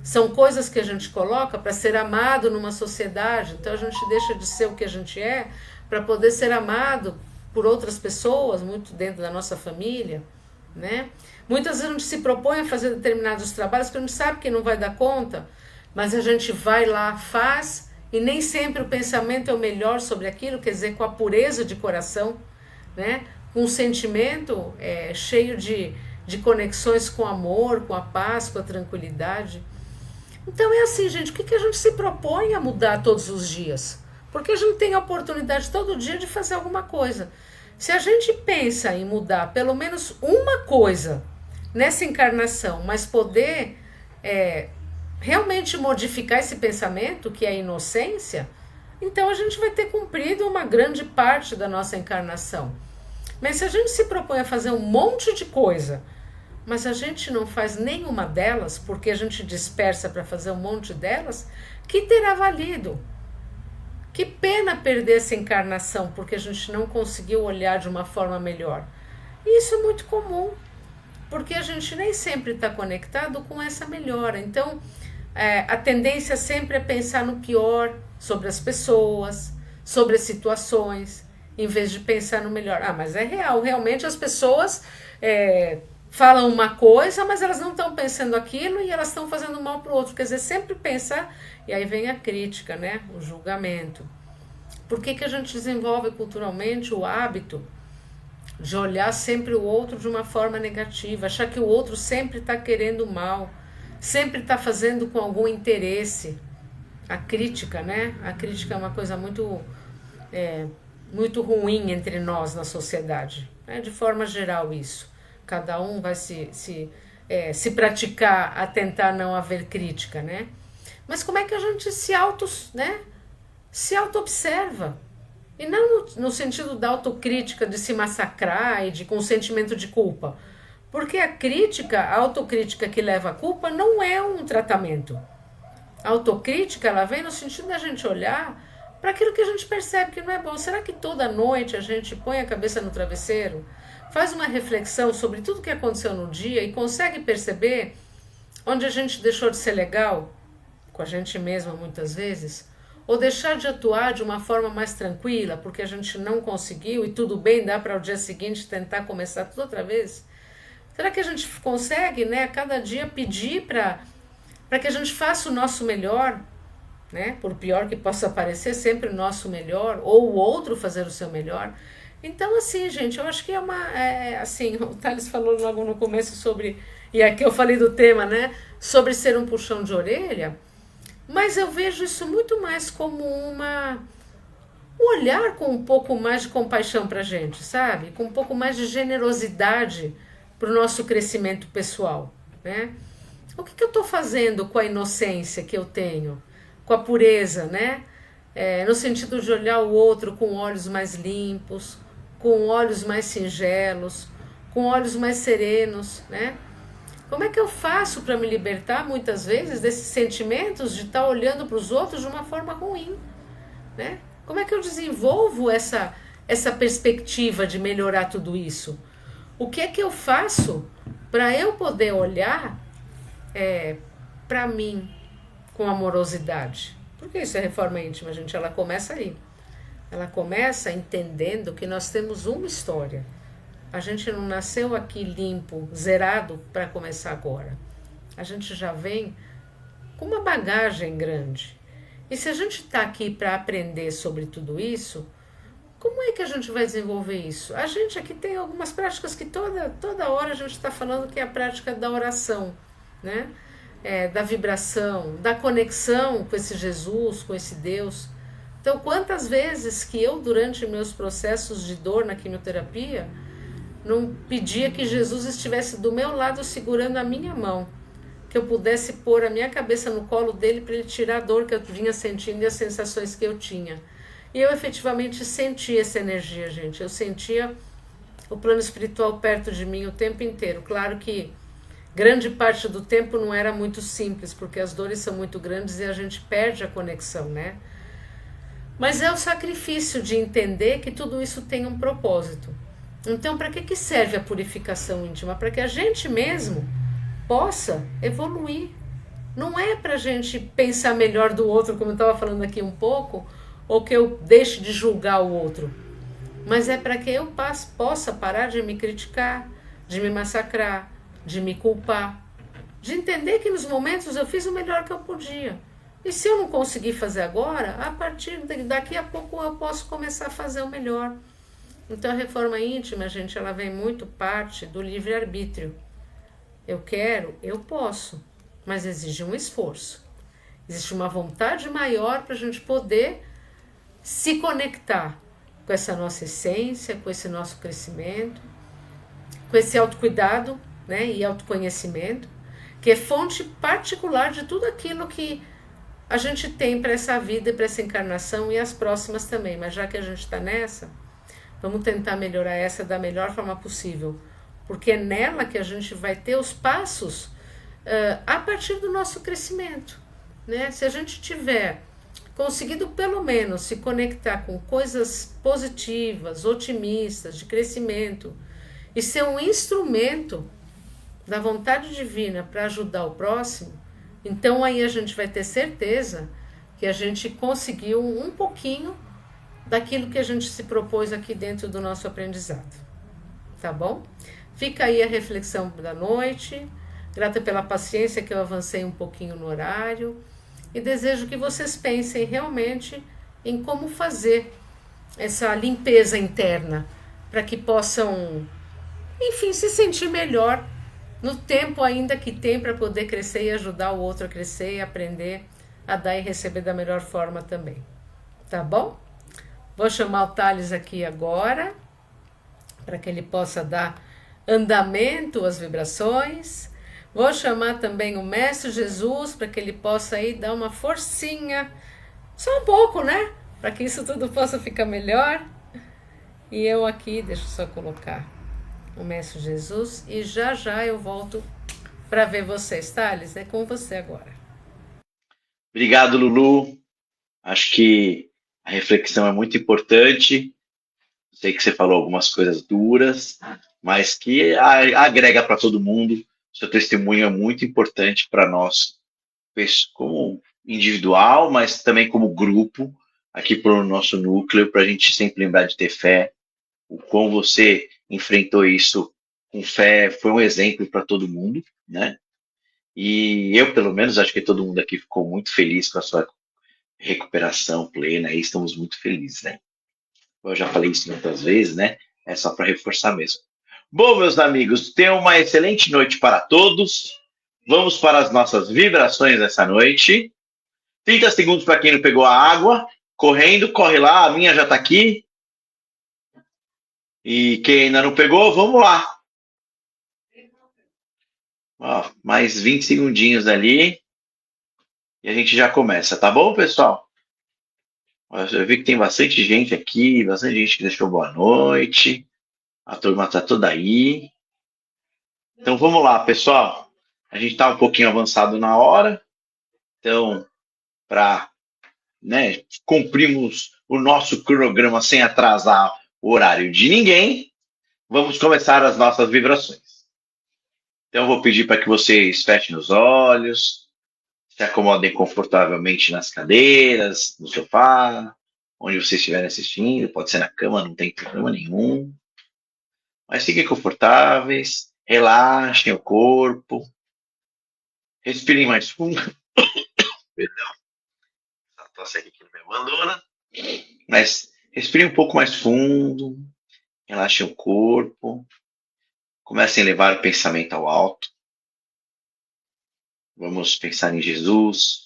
São coisas que a gente coloca para ser amado numa sociedade. Então a gente deixa de ser o que a gente é para poder ser amado por outras pessoas, muito dentro da nossa família, né? Muitas vezes a gente se propõe a fazer determinados trabalhos que a gente sabe que não vai dar conta, mas a gente vai lá, faz, e nem sempre o pensamento é o melhor sobre aquilo, quer dizer, com a pureza de coração, né? Com um sentimento cheio de conexões com o amor, com a paz, com a tranquilidade. Então é assim, gente, o que a gente se propõe a mudar todos os dias? Porque a gente tem a oportunidade todo dia de fazer alguma coisa. Se a gente pensa em mudar pelo menos uma coisa nessa encarnação, mas poder realmente modificar esse pensamento, que é a inocência, então a gente vai ter cumprido uma grande parte da nossa encarnação. Mas se a gente se propõe a fazer um monte de coisa, mas a gente não faz nenhuma delas, porque a gente dispersa para fazer um monte delas, que terá valido? Que pena perder essa encarnação, porque a gente não conseguiu olhar de uma forma melhor. E isso é muito comum, porque a gente nem sempre está conectado com essa melhora. Então, a tendência sempre é pensar no pior, sobre as pessoas, sobre as situações, em vez de pensar no melhor. Ah, mas é real, realmente as pessoas falam uma coisa, mas elas não estão pensando aquilo e elas estão fazendo mal para o outro. Quer dizer, sempre pensar, e aí vem a crítica, né? O julgamento. Por que a gente desenvolve culturalmente o hábito de olhar sempre o outro de uma forma negativa, achar que o outro sempre está querendo mal, sempre está fazendo com algum interesse? A crítica, né? A crítica é uma coisa muito ruim entre nós na sociedade, né? De forma geral isso. Cada um vai se praticar a tentar não haver crítica, né? Mas como é que a gente se auto-observa? E não no sentido da autocrítica, de se massacrar e com sentimento de culpa. Porque a autocrítica que leva à culpa não é um tratamento. A autocrítica, ela vem no sentido da gente olhar para aquilo que a gente percebe que não é bom. Será que toda noite a gente põe a cabeça no travesseiro, faz uma reflexão sobre tudo que aconteceu no dia e consegue perceber onde a gente deixou de ser legal com a gente mesma muitas vezes? Ou deixar de atuar de uma forma mais tranquila porque a gente não conseguiu e tudo bem, dá para o dia seguinte tentar começar tudo outra vez? Será que a gente consegue, né, a cada dia pedir para que a gente faça o nosso melhor, né? Por pior que possa parecer, sempre o nosso melhor, ou o outro fazer o seu melhor. Então, assim, gente, eu acho que assim, o Thales falou logo no começo sobre, e aqui eu falei do tema, né, sobre ser um puxão de orelha, mas eu vejo isso muito mais como um olhar com um pouco mais de compaixão pra gente, sabe? Com um pouco mais de generosidade para o nosso crescimento pessoal, né? O que eu estou fazendo com a inocência que eu tenho, com a pureza, né? No sentido de olhar o outro com olhos mais limpos, com olhos mais singelos, com olhos mais serenos, né? Como é que eu faço para me libertar, muitas vezes, desses sentimentos de estar olhando para os outros de uma forma ruim, né? Como é que eu desenvolvo essa perspectiva de melhorar tudo isso? O que é que eu faço para eu poder olhar para mim com amorosidade? Porque isso é reforma íntima, gente, ela começa aí. Ela começa entendendo que nós temos uma história. A gente não nasceu aqui limpo, zerado para começar agora. A gente já vem com uma bagagem grande. E se a gente está aqui para aprender sobre tudo isso, como é que a gente vai desenvolver isso? A gente aqui tem algumas práticas que toda hora a gente está falando, que é a prática da oração, né? Da vibração, da conexão com esse Jesus, com esse Deus. Então, quantas vezes que eu, durante meus processos de dor na quimioterapia, não pedia que Jesus estivesse do meu lado segurando a minha mão, que eu pudesse pôr a minha cabeça no colo dele para ele tirar a dor que eu vinha sentindo e as sensações que eu tinha. E eu efetivamente sentia essa energia, gente. Eu sentia o plano espiritual perto de mim o tempo inteiro. Claro que grande parte do tempo não era muito simples, porque as dores são muito grandes e a gente perde a conexão, né? Mas é o sacrifício de entender que tudo isso tem um propósito. Então, para que serve a purificação íntima? Para que a gente mesmo possa evoluir. Não é para a gente pensar melhor do outro, como eu estava falando aqui um pouco, ou que eu deixe de julgar o outro. Mas é para que eu possa parar de me criticar, de me massacrar, de me culpar, de entender que nos momentos eu fiz o melhor que eu podia. E se eu não conseguir fazer agora, a partir daqui a pouco eu posso começar a fazer o melhor. Então a reforma íntima, gente, ela vem muito parte do livre-arbítrio. Eu quero, eu posso, mas exige um esforço. Existe uma vontade maior para a gente poder se conectar com essa nossa essência, com esse nosso crescimento, com esse autocuidado, né, e autoconhecimento, que é fonte particular de tudo aquilo que a gente tem para essa vida e para essa encarnação e as próximas também. Mas já que a gente está nessa, vamos tentar melhorar essa da melhor forma possível, porque é nela que a gente vai ter os passos a partir do nosso crescimento, né? Se a gente tiver conseguido pelo menos se conectar com coisas positivas, otimistas, de crescimento, e ser um instrumento da vontade divina para ajudar o próximo, então aí a gente vai ter certeza que a gente conseguiu um pouquinho daquilo que a gente se propôs aqui dentro do nosso aprendizado. Tá bom? Fica aí a reflexão da noite. Grata pela paciência que eu avancei um pouquinho no horário. E desejo que vocês pensem realmente em como fazer essa limpeza interna para que possam, enfim, se sentir melhor no tempo ainda que tem para poder crescer e ajudar o outro a crescer e aprender a dar e receber da melhor forma também. Tá bom? Vou chamar o Thales aqui agora, para que ele possa dar andamento às vibrações. Vou chamar também o Mestre Jesus, para que ele possa aí dar uma forcinha, só um pouco, né? Para que isso tudo possa ficar melhor. E eu aqui, deixa eu só colocar o Mestre Jesus, e já já eu volto para ver vocês. Thales, é com você agora. Obrigado, Lulu. Acho que a reflexão é muito importante. Sei que você falou algumas coisas duras, mas que agrega para todo mundo. Seu testemunho é muito importante para nós, como individual, mas também como grupo, aqui para o nosso núcleo, para a gente sempre lembrar de ter fé. O quão você enfrentou isso com fé foi um exemplo para todo mundo, né? E eu, pelo menos, acho que todo mundo aqui ficou muito feliz com a sua recuperação plena e estamos muito felizes, né? Eu já falei isso muitas vezes, né? É só para reforçar mesmo. Bom, meus amigos, tenham uma excelente noite para todos. Vamos para as nossas vibrações dessa noite. 30 segundos para quem não pegou a água. Correndo, corre lá, a minha já está aqui. E quem ainda não pegou, vamos lá. Ó, mais 20 segundinhos ali. E a gente já começa, tá bom, pessoal? Eu vi que tem bastante gente aqui, bastante gente que deixou boa noite. A turma está toda aí. Então vamos lá, pessoal. A gente está um pouquinho avançado na hora. Então, para cumprirmos o nosso cronograma sem atrasar o horário de ninguém, vamos começar as nossas vibrações. Então eu vou pedir para que vocês fechem os olhos, se acomodem confortavelmente nas cadeiras, no sofá, onde vocês estiverem assistindo. Pode ser na cama, não tem problema nenhum. Mas fiquem confortáveis, relaxem o corpo, respirem mais fundo. Perdão, essa tosse aqui que não me abandona. Mas respirem um pouco mais fundo, relaxem o corpo, comecem a levar o pensamento ao alto. Vamos pensar em Jesus,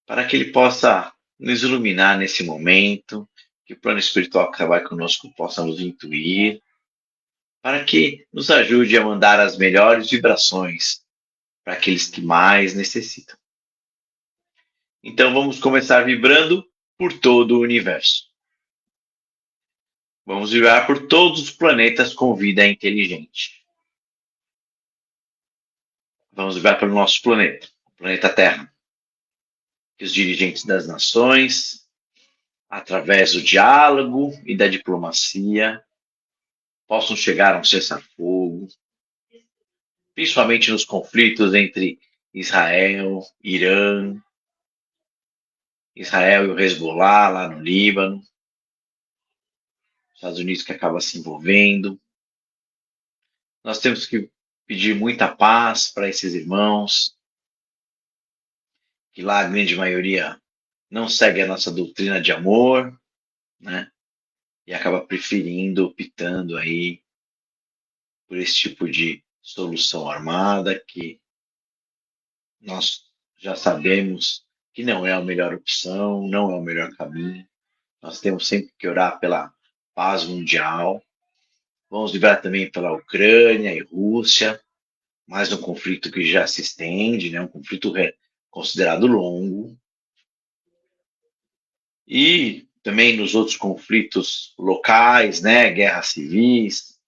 para que Ele possa nos iluminar nesse momento, que o plano espiritual que trabalha conosco possa nos intuir, para que nos ajude a mandar as melhores vibrações para aqueles que mais necessitam. Então vamos começar vibrando por todo o universo. Vamos vibrar por todos os planetas com vida inteligente. Vamos vibrar pelo nosso planeta, o planeta Terra. Que os dirigentes das nações, através do diálogo e da diplomacia, possam chegar a um cessar-fogo, principalmente nos conflitos entre Israel, Irã, Israel e o Hezbollah lá no Líbano, Estados Unidos que acaba se envolvendo. Nós temos que pedir muita paz para esses irmãos, que lá a grande maioria não segue a nossa doutrina de amor, né? E acaba preferindo, optando aí por esse tipo de solução armada que nós já sabemos que não é a melhor opção, não é o melhor caminho. Nós temos sempre que orar pela paz mundial. Vamos livrar também pela Ucrânia e Rússia, mais um conflito que já se estende, né? Um conflito considerado longo. E também nos outros conflitos locais, né? Guerras civis,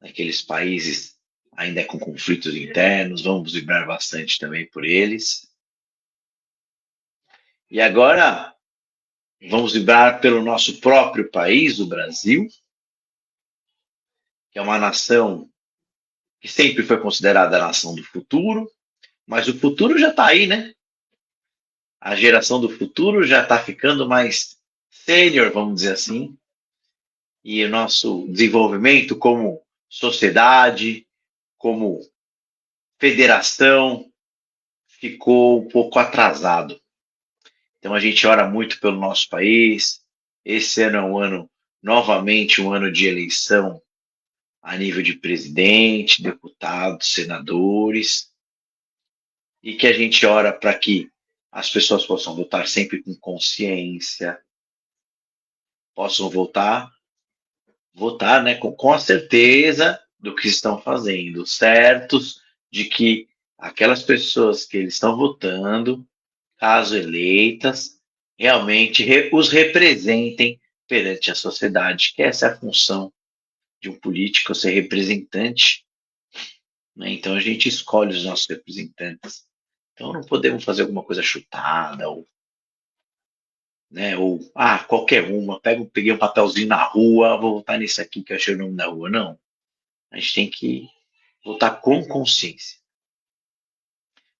naqueles países ainda com conflitos internos, vamos vibrar bastante também por eles. E agora vamos vibrar pelo nosso próprio país, o Brasil, que é uma nação que sempre foi considerada a nação do futuro, mas o futuro já está aí, né? A geração do futuro já está ficando mais sênior, vamos dizer assim, e o nosso desenvolvimento como sociedade, como federação, ficou um pouco atrasado. Então a gente ora muito pelo nosso país. Esse ano é um ano, novamente, um ano de eleição a nível de presidente, deputados, senadores, e que a gente ora para que as pessoas possam votar sempre com consciência, possam votar, né, com a certeza do que estão fazendo, certos de que aquelas pessoas que eles estão votando, caso eleitas, realmente os representem perante a sociedade, que essa é a função de um político, ser representante, né? Então a gente escolhe os nossos representantes. Então não podemos fazer alguma coisa chutada ou, né, ou qualquer uma, peguei um papelzinho na rua, vou votar nesse aqui que eu achei o nome da rua. Não. A gente tem que votar com consciência.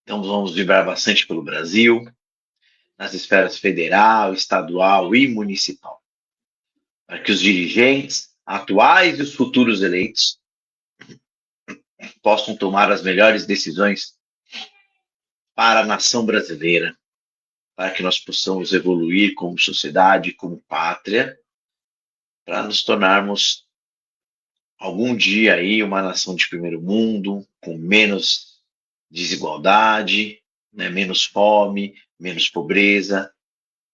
Então vamos vibrar bastante pelo Brasil, nas esferas federal, estadual e municipal, para que os dirigentes atuais e os futuros eleitos possam tomar as melhores decisões para a nação brasileira, para que nós possamos evoluir como sociedade, como pátria, para nos tornarmos algum dia aí uma nação de primeiro mundo, com menos desigualdade, né, menos fome, menos pobreza.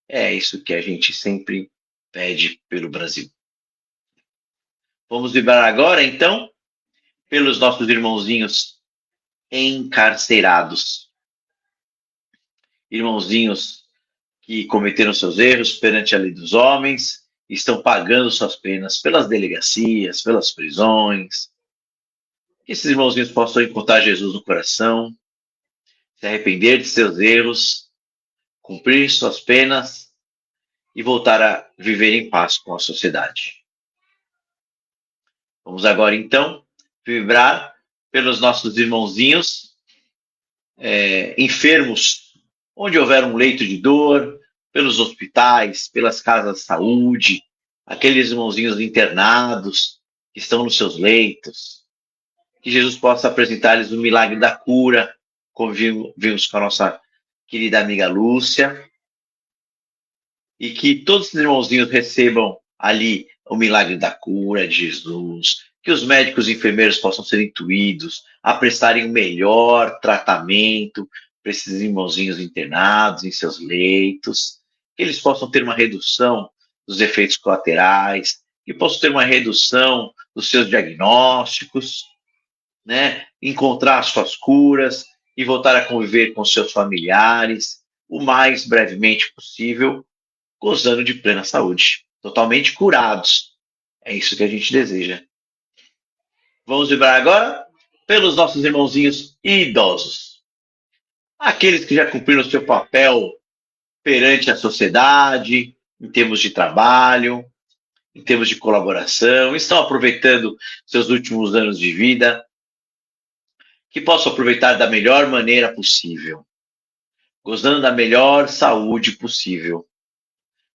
É isso que a gente sempre pede pelo Brasil. Vamos vibrar agora, então, pelos nossos irmãozinhos encarcerados. Irmãozinhos que cometeram seus erros perante a lei dos homens, estão pagando suas penas pelas delegacias, pelas prisões. Que esses irmãozinhos possam encontrar Jesus no coração, se arrepender de seus erros, cumprir suas penas e voltar a viver em paz com a sociedade. Vamos agora, então, vibrar pelos nossos irmãozinhos enfermos, onde houver um leito de dor, pelos hospitais, pelas casas de saúde, aqueles irmãozinhos internados que estão nos seus leitos. Que Jesus possa apresentar-lhes o milagre da cura, como vimos com a nossa querida amiga Lúcia, e que todos os irmãozinhos recebam ali o milagre da cura de Jesus, que os médicos e enfermeiros possam ser intuídos a prestarem o melhor tratamento para esses irmãozinhos internados em seus leitos, que eles possam ter uma redução dos efeitos colaterais, que possam ter uma redução dos seus diagnósticos, né? Encontrar suas curas e voltar a conviver com seus familiares o mais brevemente possível, gozando de plena saúde, totalmente curados. É isso que a gente deseja. Vamos vibrar agora pelos nossos irmãozinhos idosos, aqueles que já cumpriram o seu papel perante a sociedade, em termos de trabalho, em termos de colaboração, estão aproveitando seus últimos anos de vida, que possam aproveitar da melhor maneira possível, gozando da melhor saúde possível.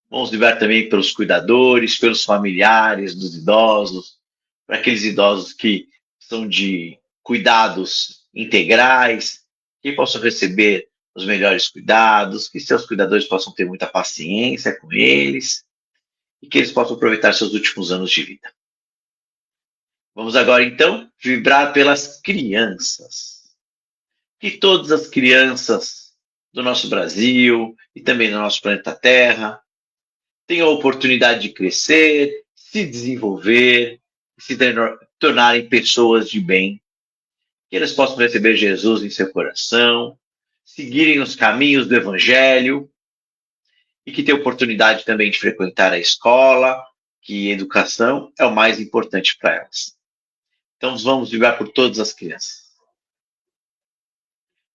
Vamos livrar também pelos cuidadores, pelos familiares dos idosos, para aqueles idosos que são de cuidados integrais, que possam receber os melhores cuidados, que seus cuidadores possam ter muita paciência com eles e que eles possam aproveitar seus últimos anos de vida. Vamos agora, então, vibrar pelas crianças. Que todas as crianças do nosso Brasil e também do nosso planeta Terra tenham a oportunidade de crescer, se desenvolver, se tornarem pessoas de bem. Que eles possam receber Jesus em seu coração, seguirem os caminhos do Evangelho e que tenham oportunidade também de frequentar a escola, que educação é o mais importante para elas. Então, vamos vibrar por todas as crianças.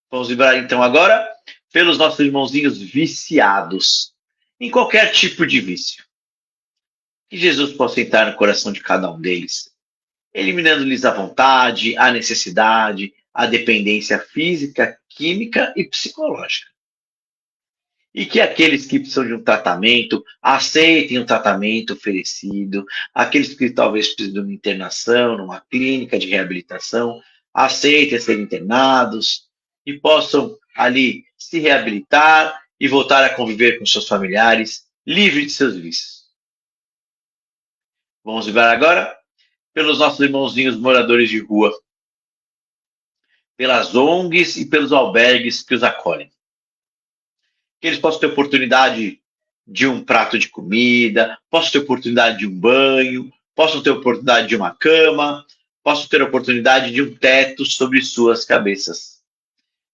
Vamos vibrar, então, agora pelos nossos irmãozinhos viciados em qualquer tipo de vício. Que Jesus possa entrar no coração de cada um deles, eliminando-lhes a vontade, a necessidade, a dependência física, química e psicológica. E que aqueles que precisam de um tratamento aceitem o tratamento oferecido, aqueles que talvez precisem de uma internação, numa clínica de reabilitação, aceitem ser internados e possam ali se reabilitar e voltar a conviver com seus familiares, livres de seus vícios. Vamos vibrar agora pelos nossos irmãozinhos moradores de rua, pelas ONGs e pelos albergues que os acolhem. Que eles possam ter oportunidade de um prato de comida, possam ter oportunidade de um banho, possam ter oportunidade de uma cama, possam ter oportunidade de um teto sobre suas cabeças.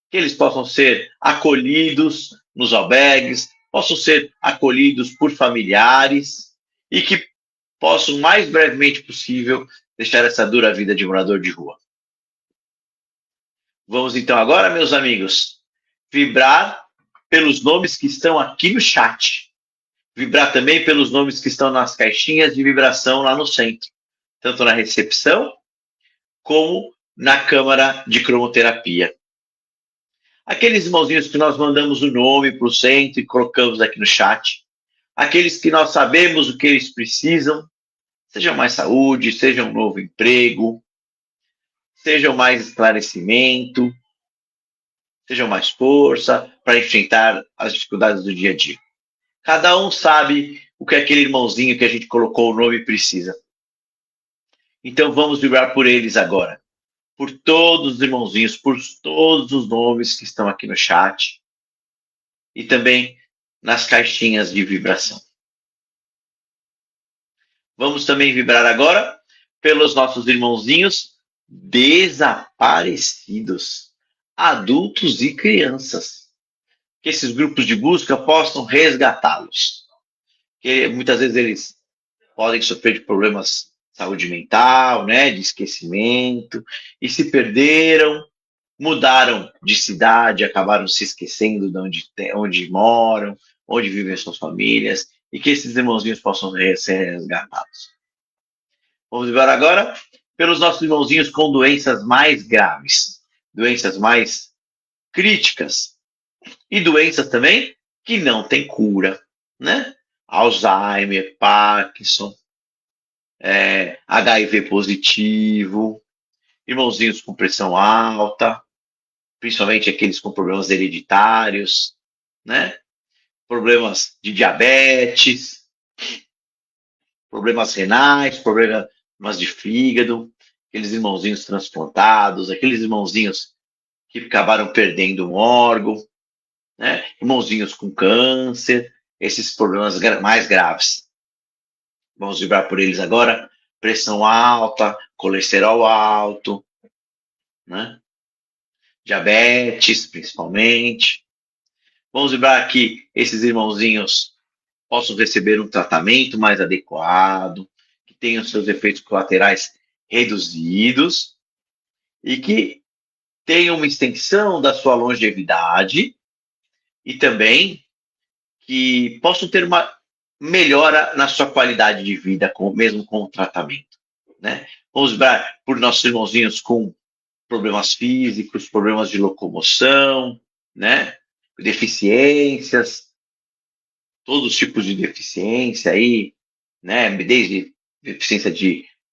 Que eles possam ser acolhidos nos albergues, possam ser acolhidos por familiares e que possam, o mais brevemente possível, deixar essa dura vida de morador de rua. Vamos então agora, meus amigos, vibrar pelos nomes que estão aqui no chat. Vibrar também pelos nomes que estão nas caixinhas de vibração lá no centro, tanto na recepção como na câmara de cromoterapia. Aqueles irmãozinhos que nós mandamos o nome para o centro e colocamos aqui no chat. Aqueles que nós sabemos o que eles precisam, seja mais saúde, seja um novo emprego, seja mais esclarecimento, seja mais força para enfrentar as dificuldades do dia a dia. Cada um sabe o que aquele irmãozinho que a gente colocou o nome precisa. Então vamos vibrar por eles agora. Por todos os irmãozinhos, por todos os nomes que estão aqui no chat e também nas caixinhas de vibração. Vamos também vibrar agora pelos nossos irmãozinhos desaparecidos, adultos e crianças. Que esses grupos de busca possam resgatá-los. Que muitas vezes eles podem sofrer de problemas de saúde mental, né, de esquecimento, e se perderam, mudaram de cidade, acabaram se esquecendo de onde moram, onde vivem suas famílias, e que esses irmãozinhos possam ser resgatados. Vamos ver agora pelos nossos irmãozinhos com doenças mais graves, doenças mais críticas, e doenças também que não têm cura, né? Alzheimer, Parkinson, HIV positivo, irmãozinhos com pressão alta, principalmente aqueles com problemas hereditários, né? Problemas de diabetes, problemas renais, problemas de fígado, aqueles irmãozinhos transplantados, aqueles irmãozinhos que acabaram perdendo um órgão, né? Irmãozinhos com câncer, esses problemas mais graves. Vamos vibrar por eles agora. Pressão alta, colesterol alto, né? Diabetes, principalmente. Vamos vibrar que esses irmãozinhos possam receber um tratamento mais adequado, que tenham seus efeitos colaterais reduzidos e que tenham uma extensão da sua longevidade e também que possam ter uma melhora na sua qualidade de vida, mesmo com o tratamento, né? Vamos lembrar por nossos irmãozinhos com problemas físicos, problemas de locomoção, né? Deficiências, todos os tipos de deficiência aí, né? Desde deficiência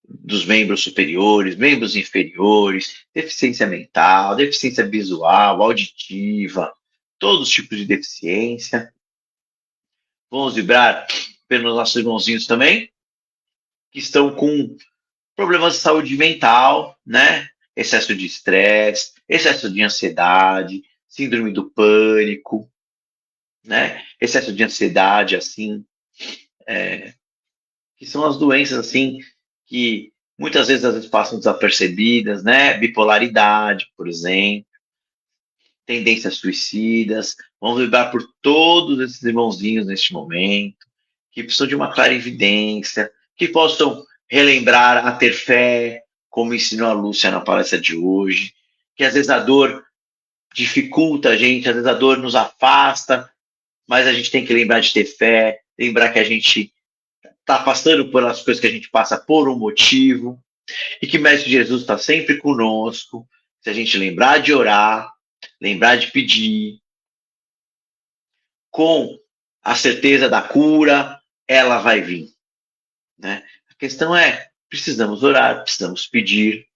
dos membros superiores, membros inferiores, deficiência mental, deficiência visual, auditiva, todos os tipos de deficiência. Vamos vibrar pelos nossos irmãozinhos também, que estão com problemas de saúde mental, né? Excesso de estresse, excesso de ansiedade, síndrome do pânico, né? Excesso de ansiedade, assim, que são as doenças, assim, que muitas vezes passam desapercebidas, né? Bipolaridade, por exemplo, tendências suicidas. Vamos vibrar por todos esses irmãozinhos neste momento, que precisam de uma clarividência, que possam relembrar a ter fé, como ensinou a Lúcia na palestra de hoje, que às vezes a dor dificulta a gente, às vezes a dor nos afasta, mas a gente tem que lembrar de ter fé, lembrar que a gente está passando pelas coisas que a gente passa por um motivo, e que Mestre Jesus está sempre conosco, se a gente lembrar de orar, lembrar de pedir, com a certeza da cura, ela vai vir, né? A questão é, precisamos orar, precisamos pedir,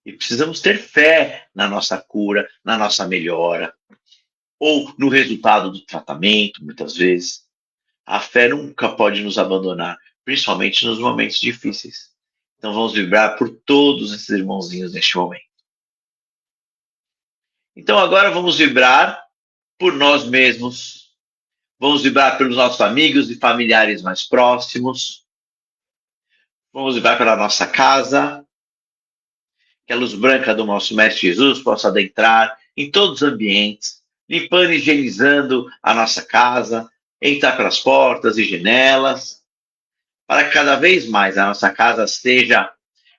e precisamos ter fé na nossa cura, na nossa melhora, ou no resultado do tratamento, muitas vezes. A fé nunca pode nos abandonar, principalmente nos momentos difíceis. Então vamos vibrar por todos esses irmãozinhos neste momento. Então agora vamos vibrar por nós mesmos. Vamos vibrar pelos nossos amigos e familiares mais próximos. Vamos vibrar pela nossa casa. Que a luz branca do nosso Mestre Jesus possa adentrar em todos os ambientes, limpando e higienizando a nossa casa, entrar pelas portas e janelas, para que cada vez mais a nossa casa seja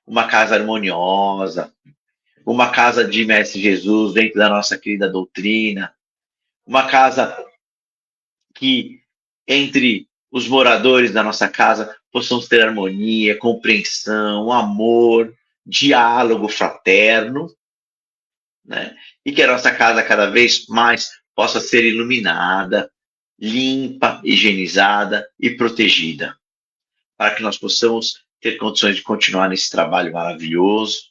uma casa harmoniosa, uma casa de Mestre Jesus dentro da nossa querida doutrina, uma casa que entre os moradores da nossa casa possamos ter harmonia, compreensão, amor, diálogo fraterno, né? E que a nossa casa cada vez mais possa ser iluminada, limpa, higienizada e protegida, para que nós possamos ter condições de continuar nesse trabalho maravilhoso.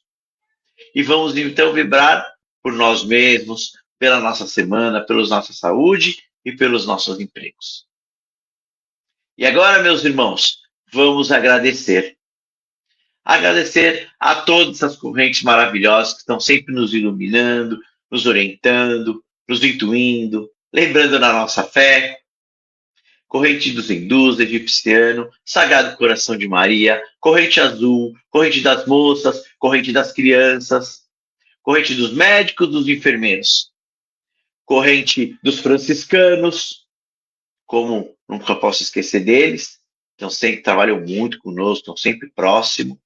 E vamos então vibrar por nós mesmos, pela nossa semana, pela nossa saúde e pelos nossos empregos. E agora, meus irmãos, vamos agradecer. Agradecer a todas essas correntes maravilhosas que estão sempre nos iluminando, nos orientando, nos intuindo, lembrando da nossa fé. Corrente dos hindus, egipciano, Sagrado Coração de Maria, corrente azul, corrente das moças, corrente das crianças, corrente dos médicos, dos enfermeiros, corrente dos franciscanos, como nunca posso esquecer deles, então sempre trabalham muito conosco, estão sempre próximos,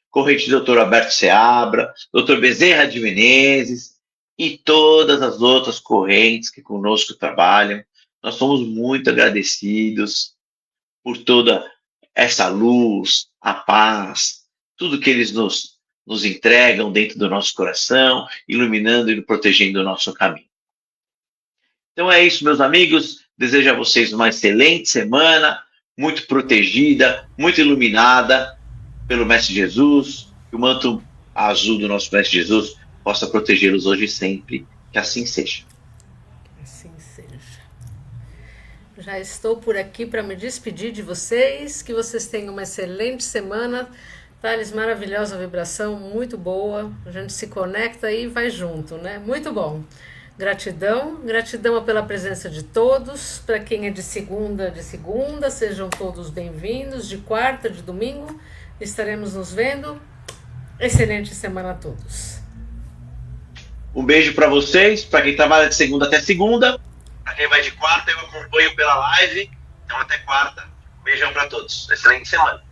corrente do Dr. Alberto Seabra, Dr. Bezerra de Menezes e todas as outras correntes que conosco trabalham. Nós somos muito agradecidos por toda essa luz, a paz, tudo que eles nos entregam dentro do nosso coração, iluminando e protegendo o nosso caminho. Então é isso, meus amigos. Desejo a vocês uma excelente semana, muito protegida, muito iluminada pelo Mestre Jesus. Que o manto azul do nosso Mestre Jesus possa protegê-los hoje e sempre. Que assim seja. Assim seja. Já estou por aqui para me despedir de vocês. Que vocês tenham uma excelente semana. Thales, maravilhosa vibração, muito boa. A gente se conecta e vai junto, né? Muito bom. Gratidão pela presença de todos. Para quem é de segunda, sejam todos bem-vindos. De quarta, de domingo, estaremos nos vendo. Excelente semana a todos. Um beijo para vocês, para quem trabalha de segunda até segunda. Para quem vai de quarta, eu acompanho pela live. Então até quarta. Beijão para todos. Excelente semana.